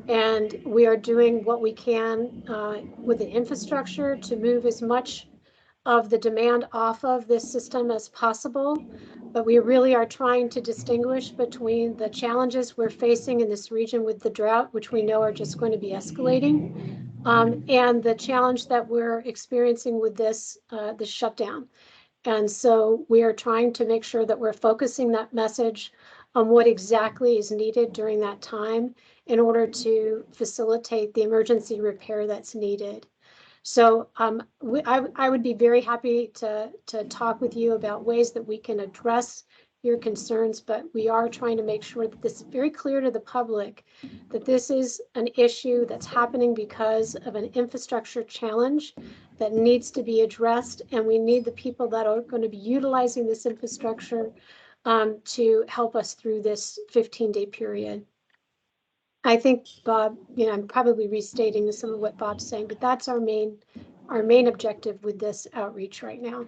and we are doing what we can with the infrastructure to move as much of the demand off of this system as possible. But we really are trying to distinguish between the challenges we're facing in this region with the drought, which we know are just going to be escalating, and the challenge that we're experiencing with this shutdown. And so we are trying to make sure that we're focusing that message on what exactly is needed during that time in order to facilitate the emergency repair that's needed. So I would be very happy to talk with you about ways that we can address your concerns, but we are trying to make sure that this is very clear to the public, that this is an issue that's happening because of an infrastructure challenge that needs to be addressed, and we need the people that are going to be utilizing this infrastructure to help us through this 15-day period. I think, Bob, I'm probably restating some of what Bob's saying, but that's our main objective with this outreach right now.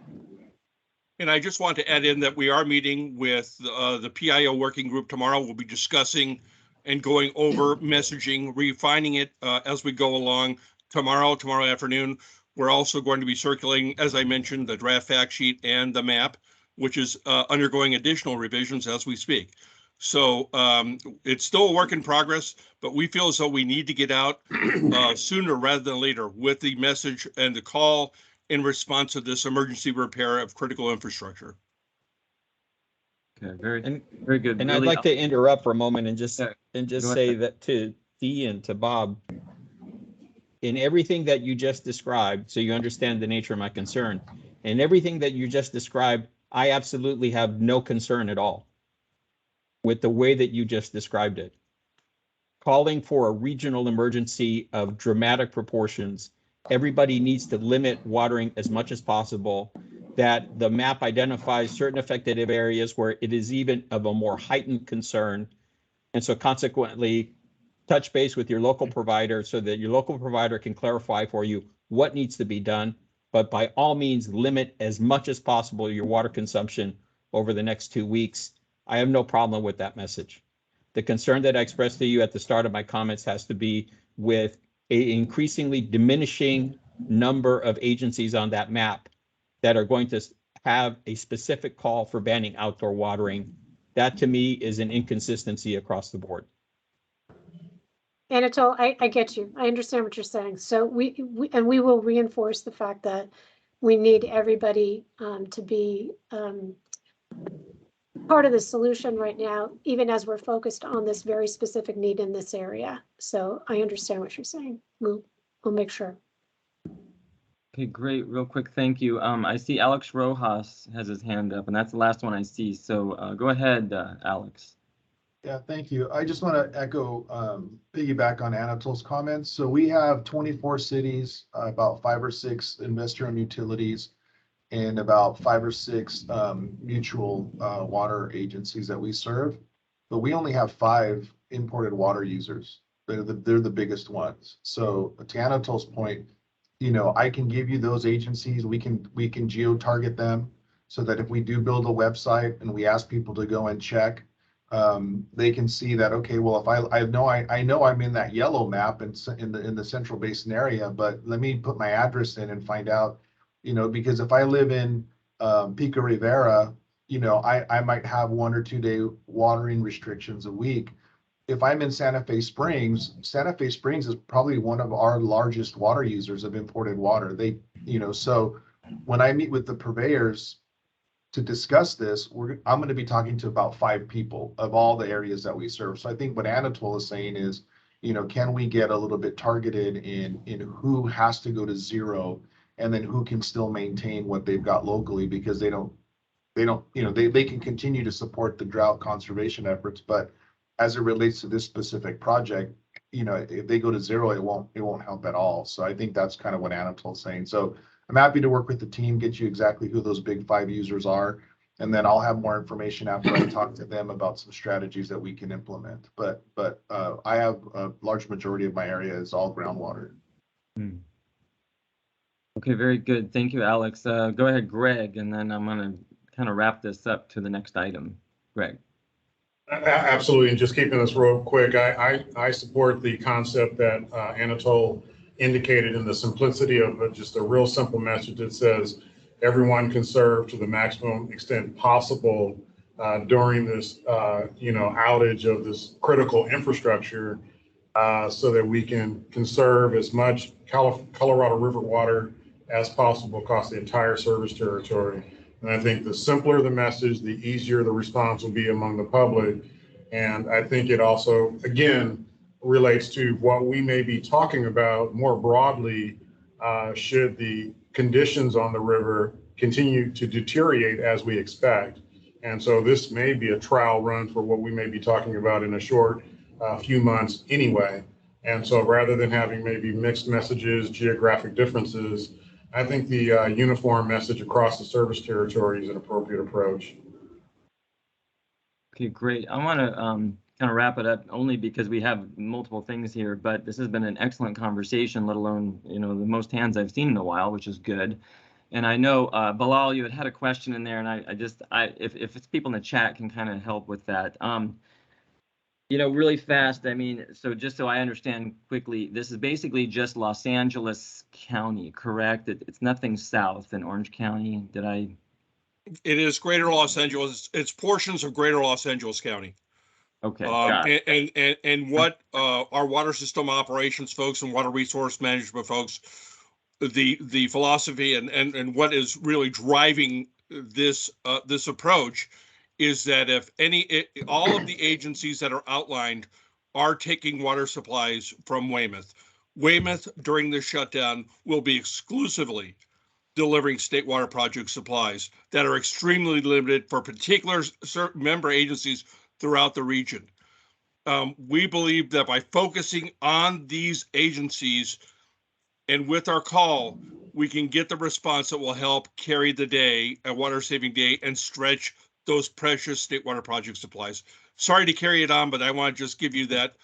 And I just want to add in that we are meeting with the PIO working group tomorrow. We'll be discussing and going over messaging, refining it as we go along tomorrow afternoon. We're also going to be circulating, as I mentioned, the draft fact sheet and the map, which is undergoing additional revisions as we speak. So it's still a work in progress, but we feel as though we need to get out sooner rather than later with the message and the call in response to this emergency repair of critical infrastructure. Okay, very good. And Really, I'd like to interrupt for a moment and just go say ahead. that to Dee and to Bob, in everything that you just described, so you understand the nature of my concern, and everything that you just described, I absolutely have no concern at all with the way that you just described it. Calling for a regional emergency of dramatic proportions, everybody needs to limit watering as much as possible, that the map identifies certain affected areas where it is even of a more heightened concern. And so consequently, touch base with your local provider so that your local provider can clarify for you what needs to be done. But by all means, limit as much as possible your water consumption over the next 2 weeks. I have no problem with that message. The concern that I expressed to you at the start of my comments has to be with an increasingly diminishing number of agencies on that map that are going to have a specific call for banning outdoor watering. That to me is an inconsistency across the board. Anatole, I get you. I understand what you're saying. So we will reinforce the fact that we need everybody to be part of the solution right now, even as we're focused on this very specific need in this area. So I understand what you're saying. We'll make sure. Okay, great. Real quick, thank you. I see Alex Rojas has his hand up, and that's the last one I see. So go ahead, Alex. Yeah, thank you. I just want to echo, piggyback on Anatole's comments. So we have 24 cities, about 5 or 6 investor-owned utilities, and about 5 or 6 mutual water agencies that we serve. But we only have 5 imported water users. They're the biggest ones. So to Anatole's point, I can give you those agencies. We can geo-target them so that if we do build a website and we ask people to go and check, they can see that, okay, well, if I know I'm in that yellow map in the Central Basin area, but let me put my address in and find out, because if I live in Pico Rivera, I might have 1 or 2 day watering restrictions a week. If I'm in Santa Fe Springs is probably one of our largest water users of imported water. So when I meet with the purveyors to discuss this, I'm going to be talking to about 5 people of all the areas that we serve. So I think what Anatole is saying is, can we get a little bit targeted in who has to go to zero, and then who can still maintain what they've got locally, because they can continue to support the drought conservation efforts, but as it relates to this specific project, if they go to zero, it won't help at all. So I think that's kind of what Anatole's saying. So I'm happy to work with the team, get you exactly who those big 5 users are, and then I'll have more information after I talk to them about some strategies that we can implement. But I have a large majority of my area is all groundwater. Okay, very good. Thank you, Alex. Go ahead, Greg, and then I'm going to kind of wrap this up to the next item. Greg. Absolutely, and just keeping this real quick, I support the concept that Anatole indicated in the simplicity of just a real simple message that says everyone can serve to the maximum extent possible during this, outage of this critical infrastructure, so that we can conserve as much Colorado River water as possible across the entire service territory. And I think the simpler the message, the easier the response will be among the public. And I think it also, again, relates to what we may be talking about more broadly, should the conditions on the river continue to deteriorate as we expect. And so this may be a trial run for what we may be talking about in a short few months anyway. And so rather than having maybe mixed messages, geographic differences, I think the uniform message across the service territory is an appropriate approach. Okay, great. I want to kind of wrap it up only because we have multiple things here, but this has been an excellent conversation, let alone, the most hands I've seen in a while, which is good. And I know, Bilal, you had a question in there, and if it's people in the chat can kind of help with that. Really fast, so just so I understand quickly, this is basically just Los Angeles County, correct? It's nothing south in Orange County. It is Greater Los Angeles. It's portions of Greater Los Angeles County. Okay. Got it. And what our water system operations folks and water resource management folks, the philosophy and what is really driving this this approach is that if all of the agencies that are outlined are taking water supplies from Weymouth, Weymouth during this shutdown will be exclusively delivering state water project supplies that are extremely limited for particular certain member agencies throughout the region. We believe that by focusing on these agencies and with our call, we can get the response that will help carry the day, a water saving day, and stretch those precious state water project supplies. Sorry to carry it on, but I want to just give you that,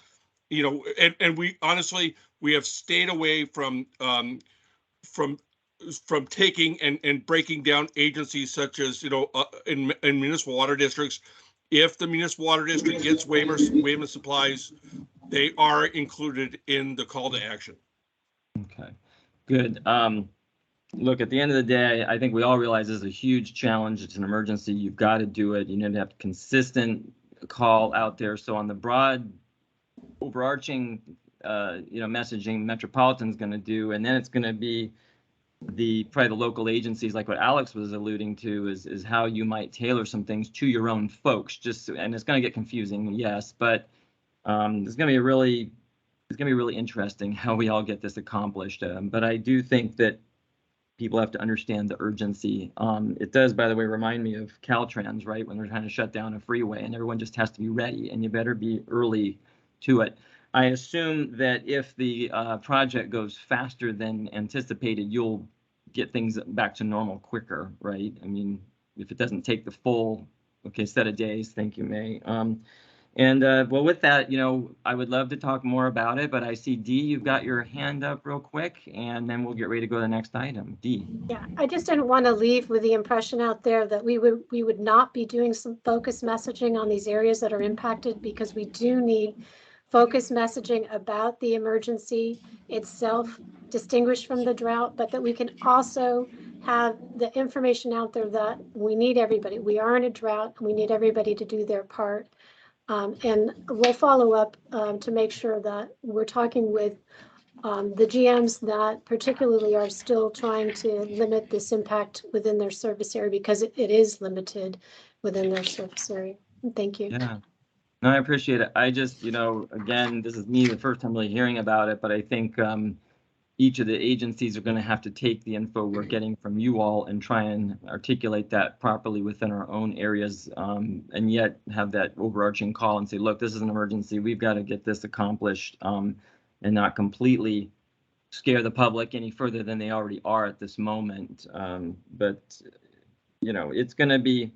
and we honestly, we have stayed away from taking and breaking down agencies such as, in municipal water districts. If the municipal water district gets Weymouth supplies, they are included in the call to action. Okay, good. Look, at the end of the day, I think we all realize this is a huge challenge. It's an emergency. You've got to do it. You need to have consistent call out there. So on the broad, overarching, messaging, Metropolitan's going to do, and then it's going to be probably the local agencies, like what Alex was alluding to, is how you might tailor some things to your own folks. And it's going to get confusing, yes, but it's going to be really interesting how we all get this accomplished. But I do think that people have to understand the urgency. It does, by the way, remind me of Caltrans, right? When they're trying to shut down a freeway and everyone just has to be ready, and you better be early to it. I assume that if the project goes faster than anticipated, you'll get things back to normal quicker, right? If it doesn't take the full, set of days. Thank you, May. Well, with that, I would love to talk more about it, but I see Dee, you've got your hand up real quick, and then we'll get ready to go to the next item. Dee. Yeah, I just didn't want to leave with the impression out there that we would not be doing some focused messaging on these areas that are impacted, because we do need focused messaging about the emergency itself, distinguished from the drought, but that we can also have the information out there that we need everybody. We are in a drought, and we need everybody to do their part. And we'll follow up to make sure that we're talking with the GMs that particularly are still trying to limit this impact within their service area, because it is limited within their service area. Thank you. Yeah, no, I appreciate it. I just, again, this is me the first time really hearing about it, but I think each of the agencies are going to have to take the info we're getting from you all and try and articulate that properly within our own areas, and yet have that overarching call and say, look, this is an emergency. We've got to get this accomplished, and not completely scare the public any further than they already are at this moment. But it's going to be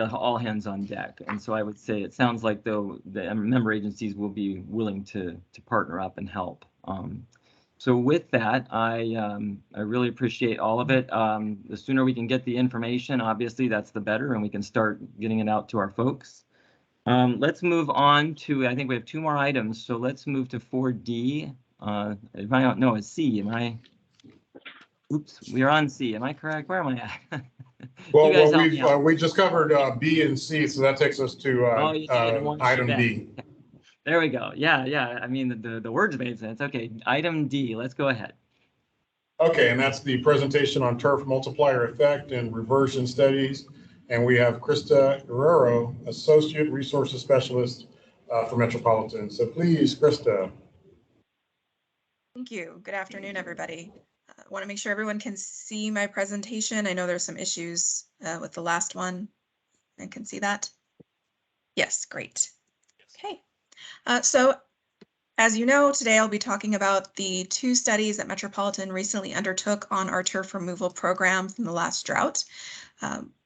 all hands on deck. And so I would say it sounds like, though, the member agencies will be willing to partner up and help. So with that, I really appreciate all of it. The sooner we can get the information, obviously, that's the better, and we can start getting it out to our folks. Let's move on to, I think we have 2 more items, so let's move to 4D. If I don't know, it's C. Am I? Oops, we are on C. Am I correct? Where am I at? Well, You guys help me out. we just covered B and C, so that takes us to Oh, you did in one item step. D. There we go. Yeah, yeah. I mean, the words made sense. Okay, item D. Let's go ahead. Okay, and that's the presentation on turf multiplier effect and reversion studies. And we have Krista Guerrero, Associate Resources Specialist for Metropolitan. So please, Krista. Thank you. Good afternoon, everybody. I want to make sure everyone can see my presentation. I know there's some issues with the last one. I can see that. Yes, great. Okay. So as you know, today I'll be talking about the 2 studies that Metropolitan recently undertook on our turf removal program from the last drought.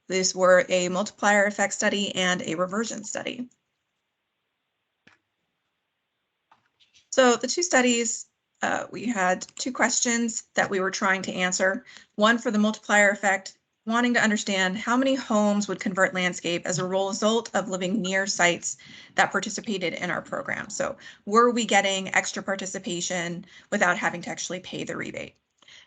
These were a multiplier effect study and a reversion study. So the 2 studies, we had 2 questions that we were trying to answer. One for the multiplier effect, wanting to understand how many homes would convert landscape as a result of living near sites that participated in our program. So were we getting extra participation without having to actually pay the rebate?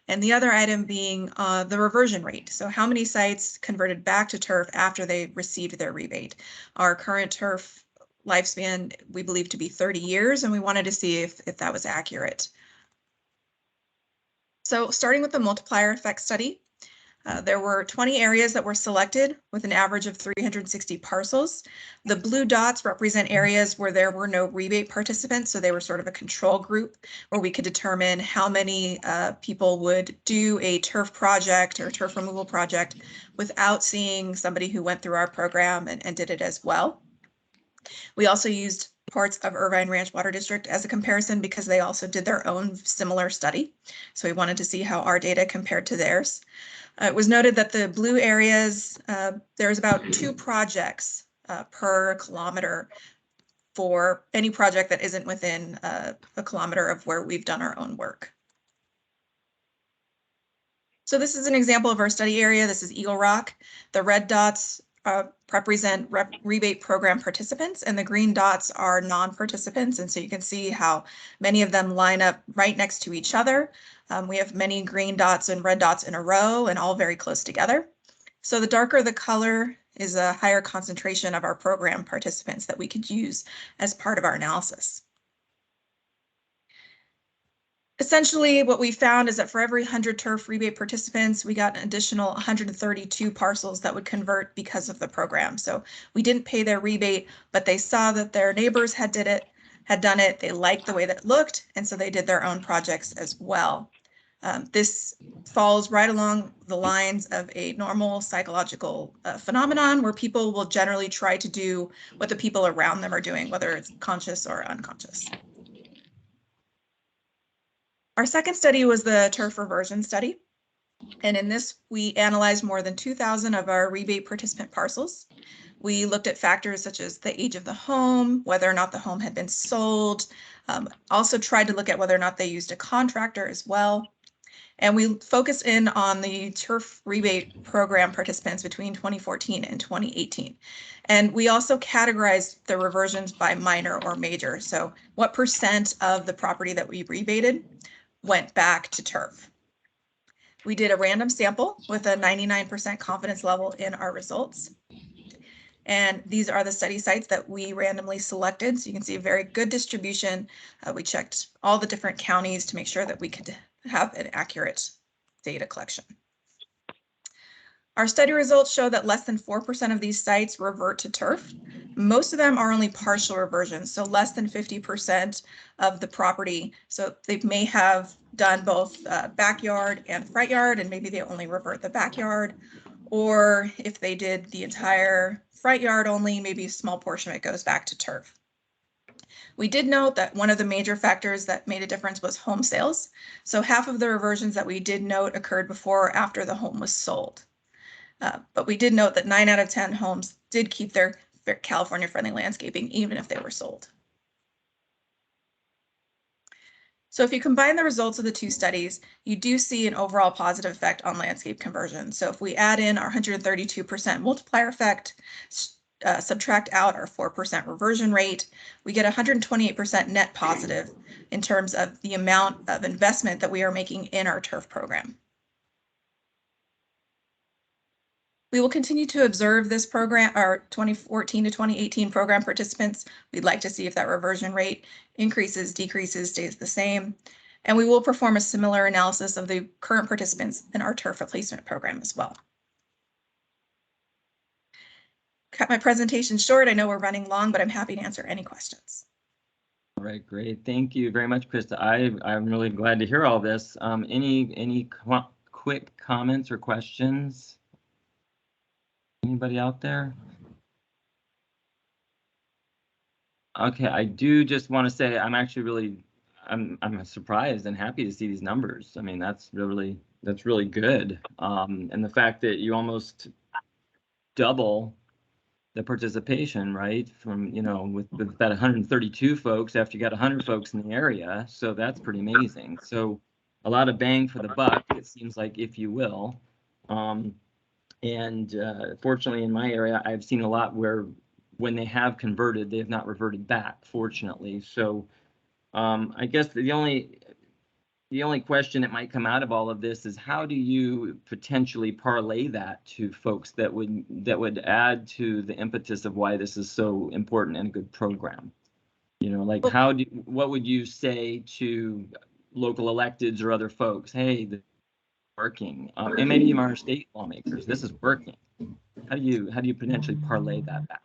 And the other item being the reversion rate. So how many sites converted back to turf after they received their rebate? Our current turf lifespan we believe to be 30 years, and we wanted to see if that was accurate. So starting with the multiplier effect study, there were 20 areas that were selected with an average of 360 parcels. The blue dots represent areas where there were no rebate participants, so they were sort of a control group where we could determine how many people would do a turf project or turf removal project without seeing somebody who went through our program and did it as well. We also used parts of Irvine Ranch Water District as a comparison because they also did their own similar study. So we wanted to see how our data compared to theirs. It was noted that the blue areas, there's about 2 projects per kilometer for any project that isn't within a kilometer of where we've done our own work. So this is an example of our study area. This is Eagle Rock. The red dots represent rebate program participants, and the green dots are non-participants. And so you can see how many of them line up right next to each other. We have many green dots and red dots in a row and all very close together. So the darker the color is a higher concentration of our program participants that we could use as part of our analysis. Essentially, what we found is that for every 100 turf rebate participants, we got an additional 132 parcels that would convert because of the program. So we didn't pay their rebate, but they saw that their neighbors had done it. They liked the way that it looked, and so they did their own projects as well. This falls right along the lines of a normal psychological phenomenon where people will generally try to do what the people around them are doing, whether it's conscious or unconscious. Our second study was the turf reversion study. And in this, we analyzed more than 2,000 of our rebate participant parcels. We looked at factors such as the age of the home, whether or not the home had been sold, also tried to look at whether or not they used a contractor as well. And we focused in on the turf rebate program participants between 2014 and 2018. And we also categorized the reversions by minor or major. So what percent of the property that we rebated went back to turf. We did a random sample with a 99% confidence level in our results. And these are the study sites that we randomly selected. So you can see a very good distribution. We checked all the different counties to make sure that we could have an accurate data collection. Our study results show that less than 4% of these sites revert to turf. Most of them are only partial reversions, so less than 50% of the property. So they may have done both backyard and front yard, and maybe they only revert the backyard. Or if they did the entire front yard only, maybe a small portion of it goes back to turf. We did note that one of the major factors that made a difference was home sales. So half of the reversions that we did note occurred before or after the home was sold. But we did note that 9 out of 10 homes did keep their California-friendly landscaping, even if they were sold. So if you combine the results of the two studies, you do see an overall positive effect on landscape conversion. So if we add in our 132% multiplier effect, subtract out our 4% reversion rate, we get 128% net positive in terms of the amount of investment that we are making in our turf program. We will continue to observe this program, our 2014 to 2018 program participants. We'd like to see if that reversion rate increases, decreases, stays the same. And we will perform a similar analysis of the current participants in our turf replacement program as well. Cut my presentation short. I know we're running long, but I'm happy to answer any questions. All right, great. Thank you very much, Krista. I'm really glad to hear all this. Any quick comments or questions? Anybody out there? Okay, I do just want to say I'm actually really I'm surprised and happy to see these numbers. I mean, that's really good. And the fact that you almost double the participation, right? From, you know, with that 132 folks after you got 100 folks in the area. So that's pretty amazing. So a lot of bang for the buck, it seems like, if you will. And fortunately, in my area, I've seen a lot where when they have converted, they have not reverted back, fortunately. So I guess the only question that might come out of all of this is, how do you potentially parlay that to folks that would add to the impetus of why this is so important and a good program? You know, like, what would you say to local electeds or other folks? Hey, working, and maybe even our state lawmakers, this is working. How do you potentially parlay that back?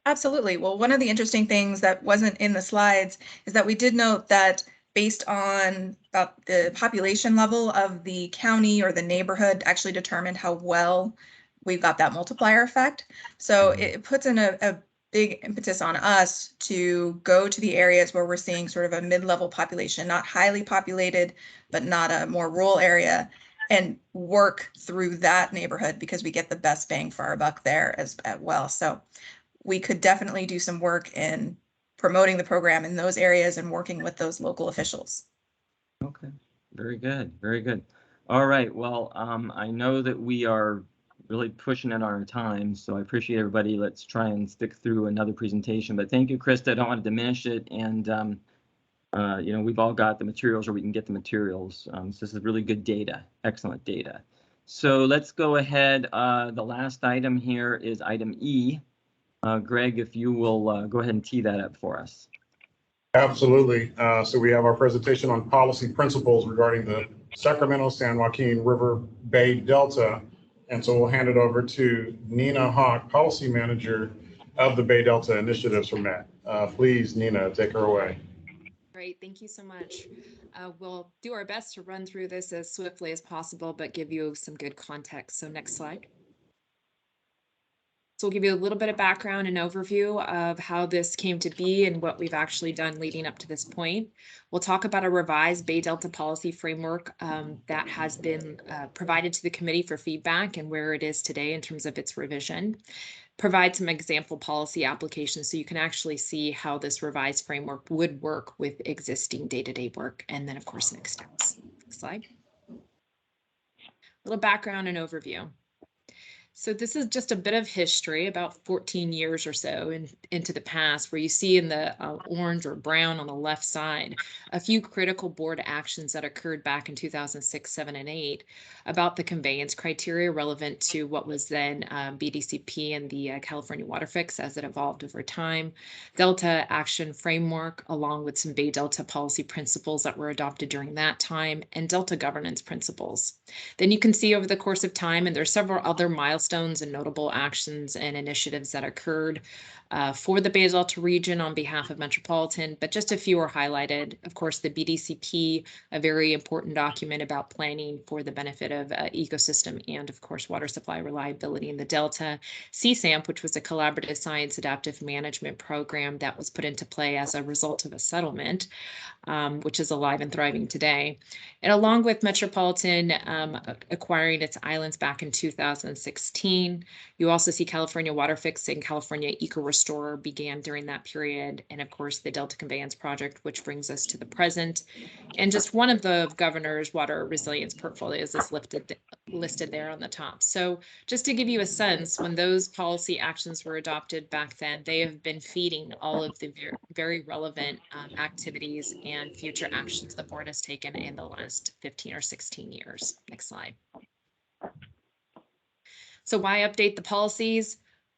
Absolutely. Well, one of the interesting things that wasn't in the slides is that we did note that based on about the population level of the county or the neighborhood actually determined how well we've got that multiplier effect. So it puts in a big impetus on us to go to the areas where we're seeing sort of a mid-level population, not highly populated, but not a more rural area, and work through that neighborhood because we get the best bang for our buck there as well. So we could definitely do some work in promoting the program in those areas and working with those local officials. Okay, very good, very good. All right, well, I know that we are really pushing it on our time, so I appreciate everybody. Let's try and stick through another presentation, but thank you, Krista. I don't want to diminish it, and you know, we've all got the materials, or we can get the materials. So this is really good data, excellent data. So let's go ahead. The last item here is item E. Greg, if you will go ahead and tee that up for us. Absolutely. So we have our presentation on policy principles regarding the Sacramento-San Joaquin River Bay Delta. And so we'll hand it over to Nina Hawk, Policy Manager of the Bay Delta Initiatives from MET. Please, Nina, take her away. Great, thank you so much. We'll do our best to run through this as swiftly as possible, but give you some good context. So next slide. So we'll give you a little bit of background and overview of how this came to be and what we've actually done leading up to this point. We'll talk about a revised Bay Delta policy framework that has been provided to the committee for feedback and where it is today in terms of its revision. Provide some example policy applications so you can actually see how this revised framework would work with existing day-to-day work. And then, of course, next steps. Next slide. A little background and overview. So this is just a bit of history, about 14 years or so into the past, where you see in the orange or brown on the left side, a few critical board actions that occurred back in 2006, 7, and 8 about the conveyance criteria relevant to what was then BDCP and the California Water Fix as it evolved over time, Delta Action Framework, along with some Bay Delta policy principles that were adopted during that time, and Delta governance principles. Then you can see over the course of time, and there's several other milestones and notable actions and initiatives that occurred for the Bay Delta region on behalf of Metropolitan, but just a few are highlighted. Of course, the BDCP, a very important document about planning for the benefit of ecosystem and, of course, water supply reliability in the Delta. CSAMP, which was a collaborative science adaptive management program that was put into play as a result of a settlement, which is alive and thriving today. And along with Metropolitan acquiring its islands back in 2016, 2016. You also see California Water Fix and California Eco Restorer began during that period. And of course, the Delta Conveyance Project, which brings us to the present. And just one of the governor's water resilience portfolios is listed there on the top. So just to give you a sense, when those policy actions were adopted back then, they have been feeding all of the very relevant activities and future actions the board has taken in the last 15 or 16 years. Next slide. So why update the policies?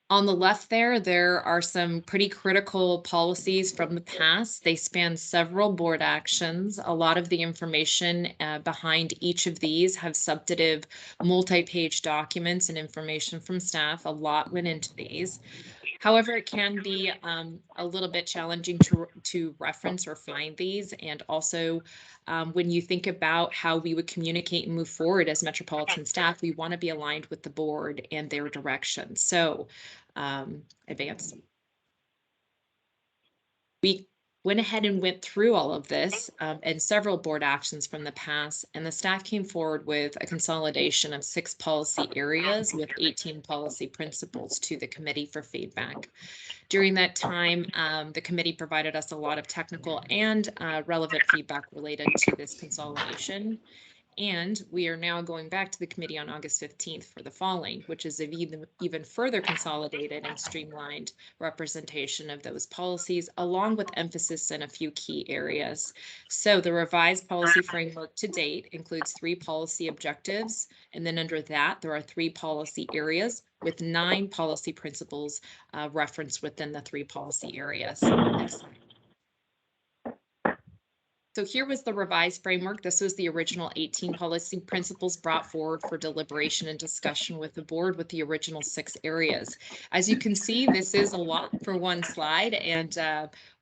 On the left there are some pretty critical policies from the past. They span several board actions. A lot of the information behind each of these have substantive multi-page documents and information from staff. A lot went into these. However, it can be a little bit challenging to reference or find these. And also, when you think about how we would communicate and move forward as Metropolitan staff, we want to be aligned with the board and their direction. So advance. We went ahead and went through all of this and several board actions from the past, and the staff came forward with a consolidation of 6 policy areas with 18 policy principles to the committee for feedback. During that time, the committee provided us a lot of technical and relevant feedback related to this consolidation. And we are now going back to the committee on August 15th for the following, which is an even further consolidated and streamlined representation of those policies, along with emphasis in a few key areas. So the revised policy framework to date includes 3 policy objectives. And then under that, there are 3 policy areas with 9 policy principles referenced within the 3 policy areas. Next slide. So here was the revised framework. This was the original 18 policy principles brought forward for deliberation and discussion with the board with the original 6 areas. As you can see, this is a lot for one slide, and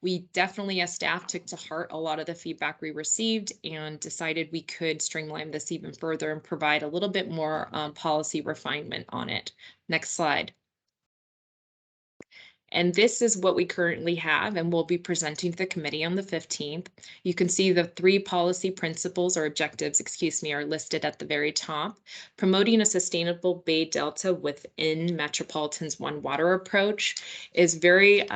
we definitely as staff took to heart a lot of the feedback we received and decided we could streamline this even further and provide a little bit more policy refinement on it. Next slide. And this is what we currently have and we'll be presenting to the committee on the 15th. You can see the 3 policy principles or objectives, are listed at the very top. Promoting a sustainable Bay Delta within Metropolitan's One Water approach is very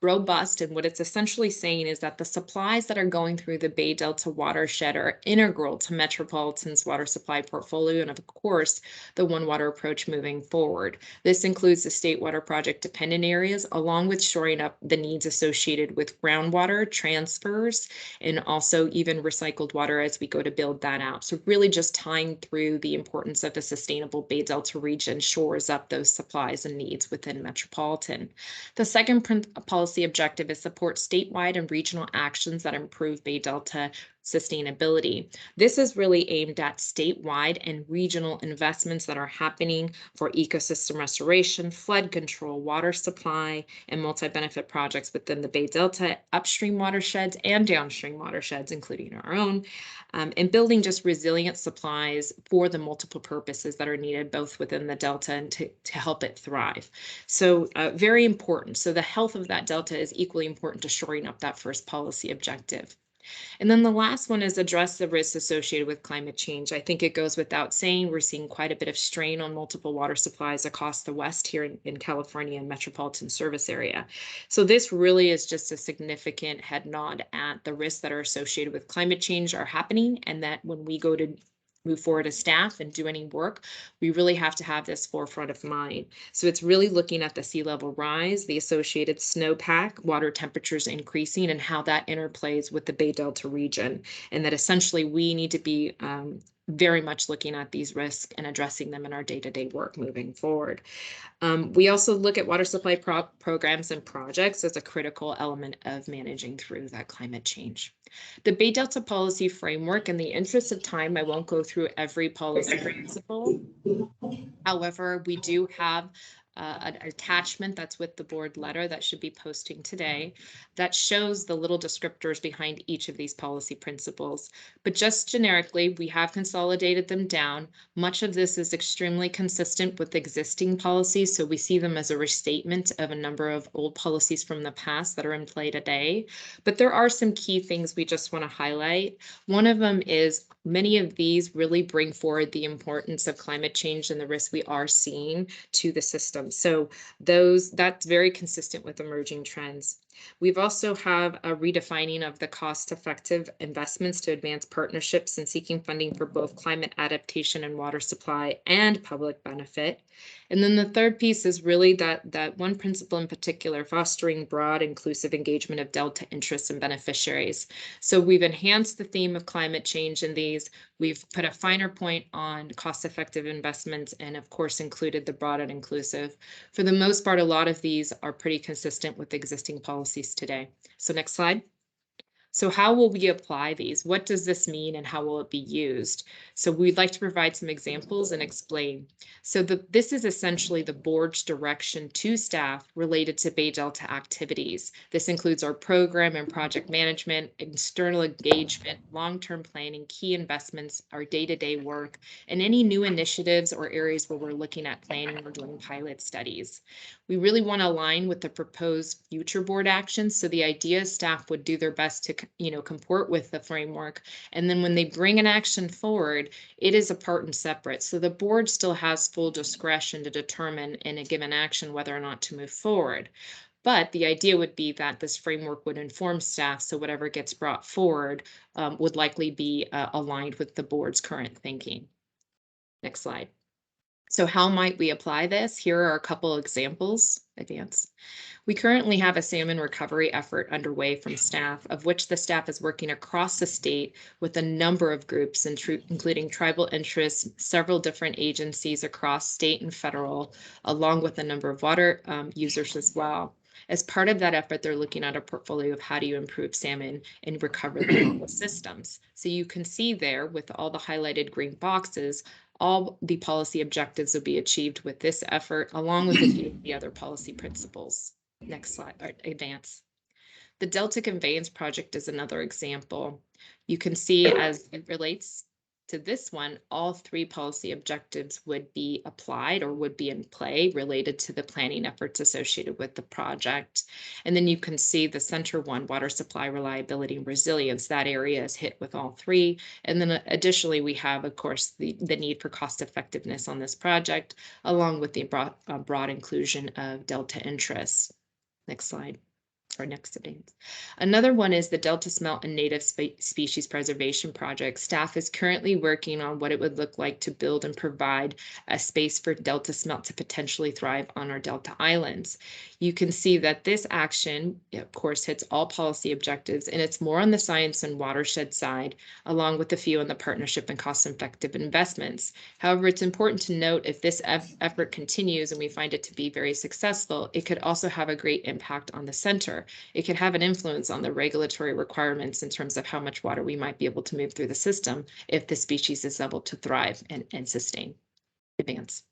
robust, and what it's essentially saying is that the supplies that are going through the Bay Delta watershed are integral to Metropolitan's water supply portfolio and of course the One Water approach moving forward. This includes the state water project dependent areas along with shoring up the needs associated with groundwater transfers and also even recycled water as we go to build that out. So really just tying through the importance of the sustainable Bay Delta region shores up those supplies and needs within Metropolitan. The second policy objective is support statewide and regional actions that improve Bay Delta sustainability. This is really aimed at statewide and regional investments that are happening for ecosystem restoration, flood control, water supply, and multi-benefit projects within the Bay Delta upstream watersheds and downstream watersheds, including our own, and building just resilient supplies for the multiple purposes that are needed both within the Delta and to help it thrive. So very important. So the health of that Delta is equally important to shoring up that first policy objective. And then the last one is address the risks associated with climate change. I think it goes without saying, we're seeing quite a bit of strain on multiple water supplies across the West here in California and metropolitan service area. So this really is just a significant head nod at the risks that are associated with climate change are happening, and that when we go to move forward as staff and do any work, we really have to have this forefront of mind. So it's really looking at the sea level rise, the associated snowpack, water temperatures increasing, and how that interplays with the Bay Delta region. And that essentially we need to be very much looking at these risks and addressing them in our day-to-day work moving forward. We also look at water supply programs and projects as a critical element of managing through that climate change. The Bay Delta policy framework, in the interest of time, I won't go through every policy principle. However, we do have an attachment that's with the board letter that should be posting today that shows the little descriptors behind each of these policy principles. But just generically, we have consolidated them down. Much of this is extremely consistent with existing policies, so we see them as a restatement of a number of old policies from the past that are in play today. But there are some key things we just want to highlight. One of them is many of these really bring forward the importance of climate change and the risks we are seeing to the system. So that's very consistent with emerging trends. We've also have a redefining of the cost-effective investments to advance partnerships and seeking funding for both climate adaptation and water supply and public benefit. And then the third piece is really that one principle in particular, fostering broad, inclusive engagement of Delta interests and beneficiaries. So we've enhanced the theme of climate change in these. We've put a finer point on cost-effective investments and of course included the broad and inclusive. For the most part, a lot of these are pretty consistent with existing policies today. So next slide. So how will we apply these? What does this mean and how will it be used? So we'd like to provide some examples and explain. So this is essentially the board's direction to staff related to Bay Delta activities. This includes our program and project management, external engagement, long-term planning, key investments, our day-to-day work, and any new initiatives or areas where we're looking at planning or doing pilot studies. We really want to align with the proposed future board actions. So the idea is staff would do their best to comport with the framework. And then when they bring an action forward, it is apart and separate. So the board still has full discretion to determine in a given action whether or not to move forward. But the idea would be that this framework would inform staff. So whatever gets brought forward would likely be aligned with the board's current thinking. Next slide. So how might we apply this? Here are a couple examples. Advance. We currently have a salmon recovery effort underway from staff, of which the staff is working across the state with a number of groups, including tribal interests, several different agencies across state and federal, along with a number of water users as well. As part of that effort, they're looking at a portfolio of how do you improve salmon and recover the systems. So you can see there with all the highlighted green boxes, all the policy objectives will be achieved with this effort, along with a few of the other policy principles. Next slide, or advance. The Delta Conveyance Project is another example. You can see as it relates to this one, all three policy objectives would be applied or would be in play related to the planning efforts associated with the project. And then you can see the center one, water supply reliability and resilience, that area is hit with all three. And then additionally, we have, of course, the need for cost effectiveness on this project, along with the broad inclusion of Delta interests. Next slide. Or next event. Another one is the Delta Smelt and Native Species Preservation Project. Staff is currently working on what it would look like to build and provide a space for Delta Smelt to potentially thrive on our Delta Islands. You can see that this action, of course, hits all policy objectives, and it's more on the science and watershed side, along with a few on the partnership and cost-effective investments. However, it's important to note if this effort continues and we find it to be very successful, it could also have a great impact on the center. It could have an influence on the regulatory requirements in terms of how much water we might be able to move through the system if the species is able to thrive and sustain. Advance.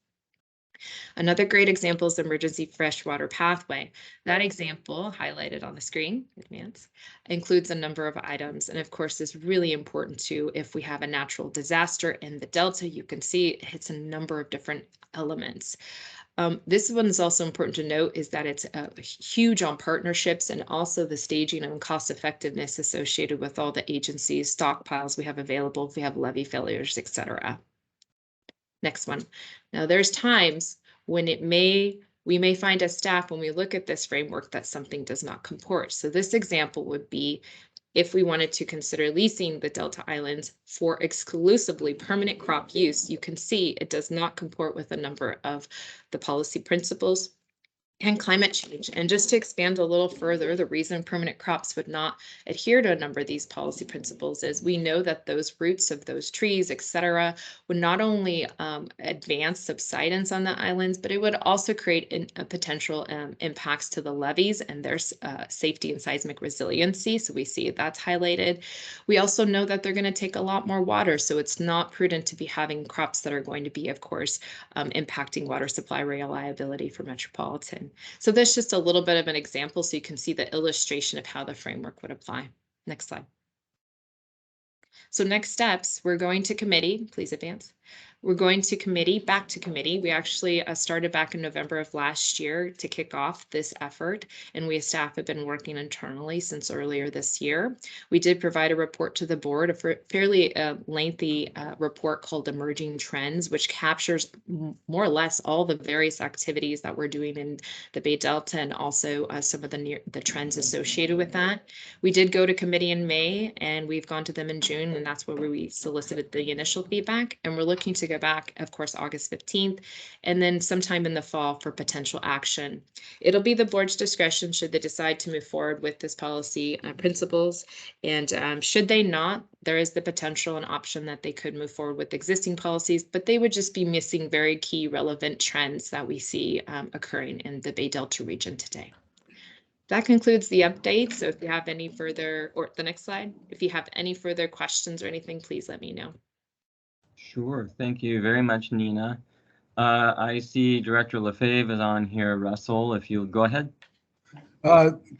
Another great example is the emergency freshwater pathway. That example highlighted on the screen, advance, includes a number of items. And of course, is really important too if we have a natural disaster in the Delta. You can see it hits a number of different elements. This one is also important to note is that it's huge on partnerships and also the staging and cost effectiveness associated with all the agencies, stockpiles we have available, if we have levee failures, etc. Next one. Now there's times when we may find as staff when we look at this framework that something does not comport. So this example would be if we wanted to consider leasing the Delta Islands for exclusively permanent crop use. You can see it does not comport with a number of the policy principles and climate change. And just to expand a little further, the reason permanent crops would not adhere to a number of these policy principles is we know that those roots of those trees, et cetera, would not only advance subsidence on the islands, but it would also create a potential impacts to the levees and their safety and seismic resiliency. So we see that's highlighted. We also know that they're going to take a lot more water. So it's not prudent to be having crops that are going to be, of course, impacting water supply reliability for metropolitan. So that's just a little bit of an example so you can see the illustration of how the framework would apply. Next slide. So next steps, we're going to committee, please advance. We're going to committee, back to committee. We actually started back in November of last year to kick off this effort, and we as staff have been working internally since earlier this year. We did provide a report to the board, a fairly lengthy report called Emerging Trends, which captures more or less all the various activities that we're doing in the Bay Delta and also some of the trends associated with that. We did go to committee in May, and we've gone to them in June, and that's where we solicited the initial feedback, and we're looking to go back, of course, August 15th, and then sometime in the fall for potential action. It'll be the board's discretion should they decide to move forward with this policy principles, and should they not, there is the potential and option that they could move forward with existing policies, but they would just be missing very key relevant trends that we see occurring in the Bay Delta region today. That concludes the update. So if you have any further, or the next slide, if you have any further questions or anything, please let me know. Sure. Thank you very much, Nina. I see Director Lefebvre is on here. Russell, if you'll go ahead.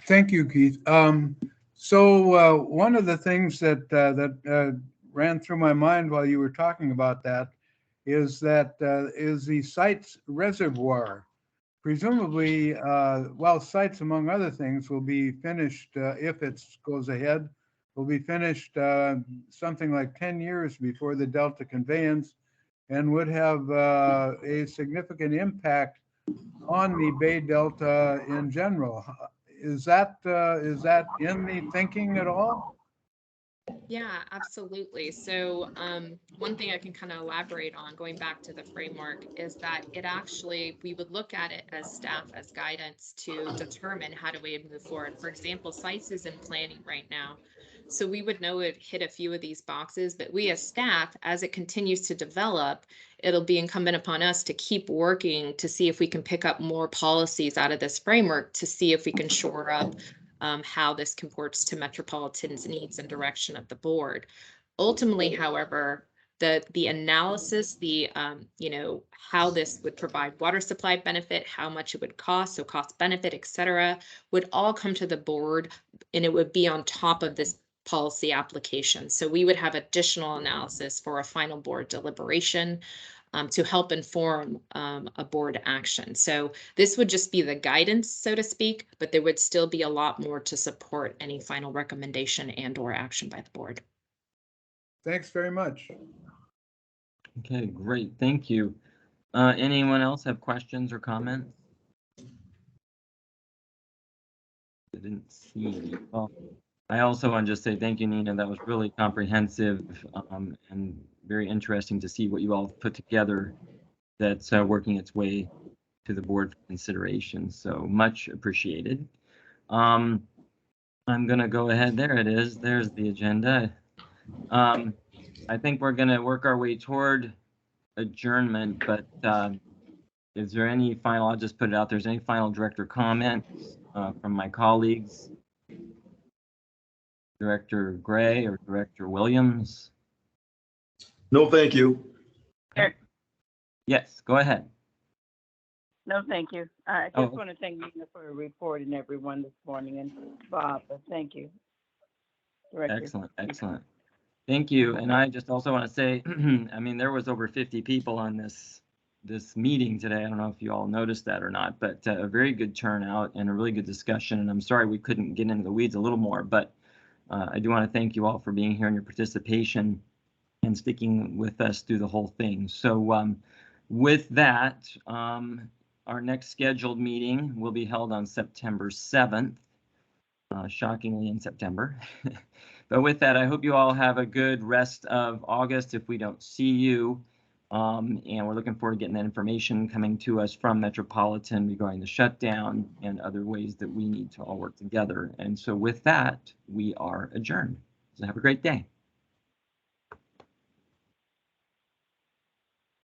Thank you, Keith. So one of the things that ran through my mind while you were talking about that is the Sites Reservoir. Presumably, well, Sites, among other things, will be finished, if it goes ahead, will be finished something like 10 years before the Delta conveyance, and would have a significant impact on the Bay Delta in general. Is that in the thinking at all? Yeah, absolutely. So one thing I can kind of elaborate on, going back to the framework, is that it actually, we would look at it as staff, as guidance to determine how do we move forward. For example, Sites is in planning right now. So we would know it hit a few of these boxes, but we as staff, as it continues to develop, it'll be incumbent upon us to keep working to see if we can pick up more policies out of this framework to see if we can shore up how this comports to Metropolitan's needs and direction of the board. Ultimately, however, the analysis, how this would provide water supply benefit, how much it would cost, so cost benefit, et cetera, would all come to the board, and it would be on top of this policy application. So we would have additional analysis for a final board deliberation to help inform a board action. So this would just be the guidance, so to speak, but there would still be a lot more to support any final recommendation and or action by the board. Thanks very much. Okay, great. Thank you. Anyone else have questions or comments? I didn't see any. Well, I also want to just say thank you, Nina. That was really comprehensive and very interesting to see what you all put together that's working its way to the board for consideration. So much appreciated. I'm going to go ahead. There it is. There's the agenda. I think we're going to work our way toward adjournment, but is there any final, I'll just put it out there, is there any final director comments from my colleagues? Director Gray or Director Williams? No, thank you. Yes, go ahead. No, thank you. I just want to thank Nina for a report and everyone this morning, and Bob, but thank you. Director. Excellent, excellent. Thank you. And I just also want to say, I mean, there was over 50 people on this meeting today. I don't know if you all noticed that or not, but a very good turnout and a really good discussion. And I'm sorry we couldn't get into the weeds a little more, but I do want to thank you all for being here and your participation and sticking with us through the whole thing. So with that, our next scheduled meeting will be held on September 7th, shockingly in September. But with that, I hope you all have a good rest of August if we don't see you. And we're looking forward to getting that information coming to us from Metropolitan regarding the shutdown and other ways that we need to all work together. And so with that, we are adjourned. So have a great day.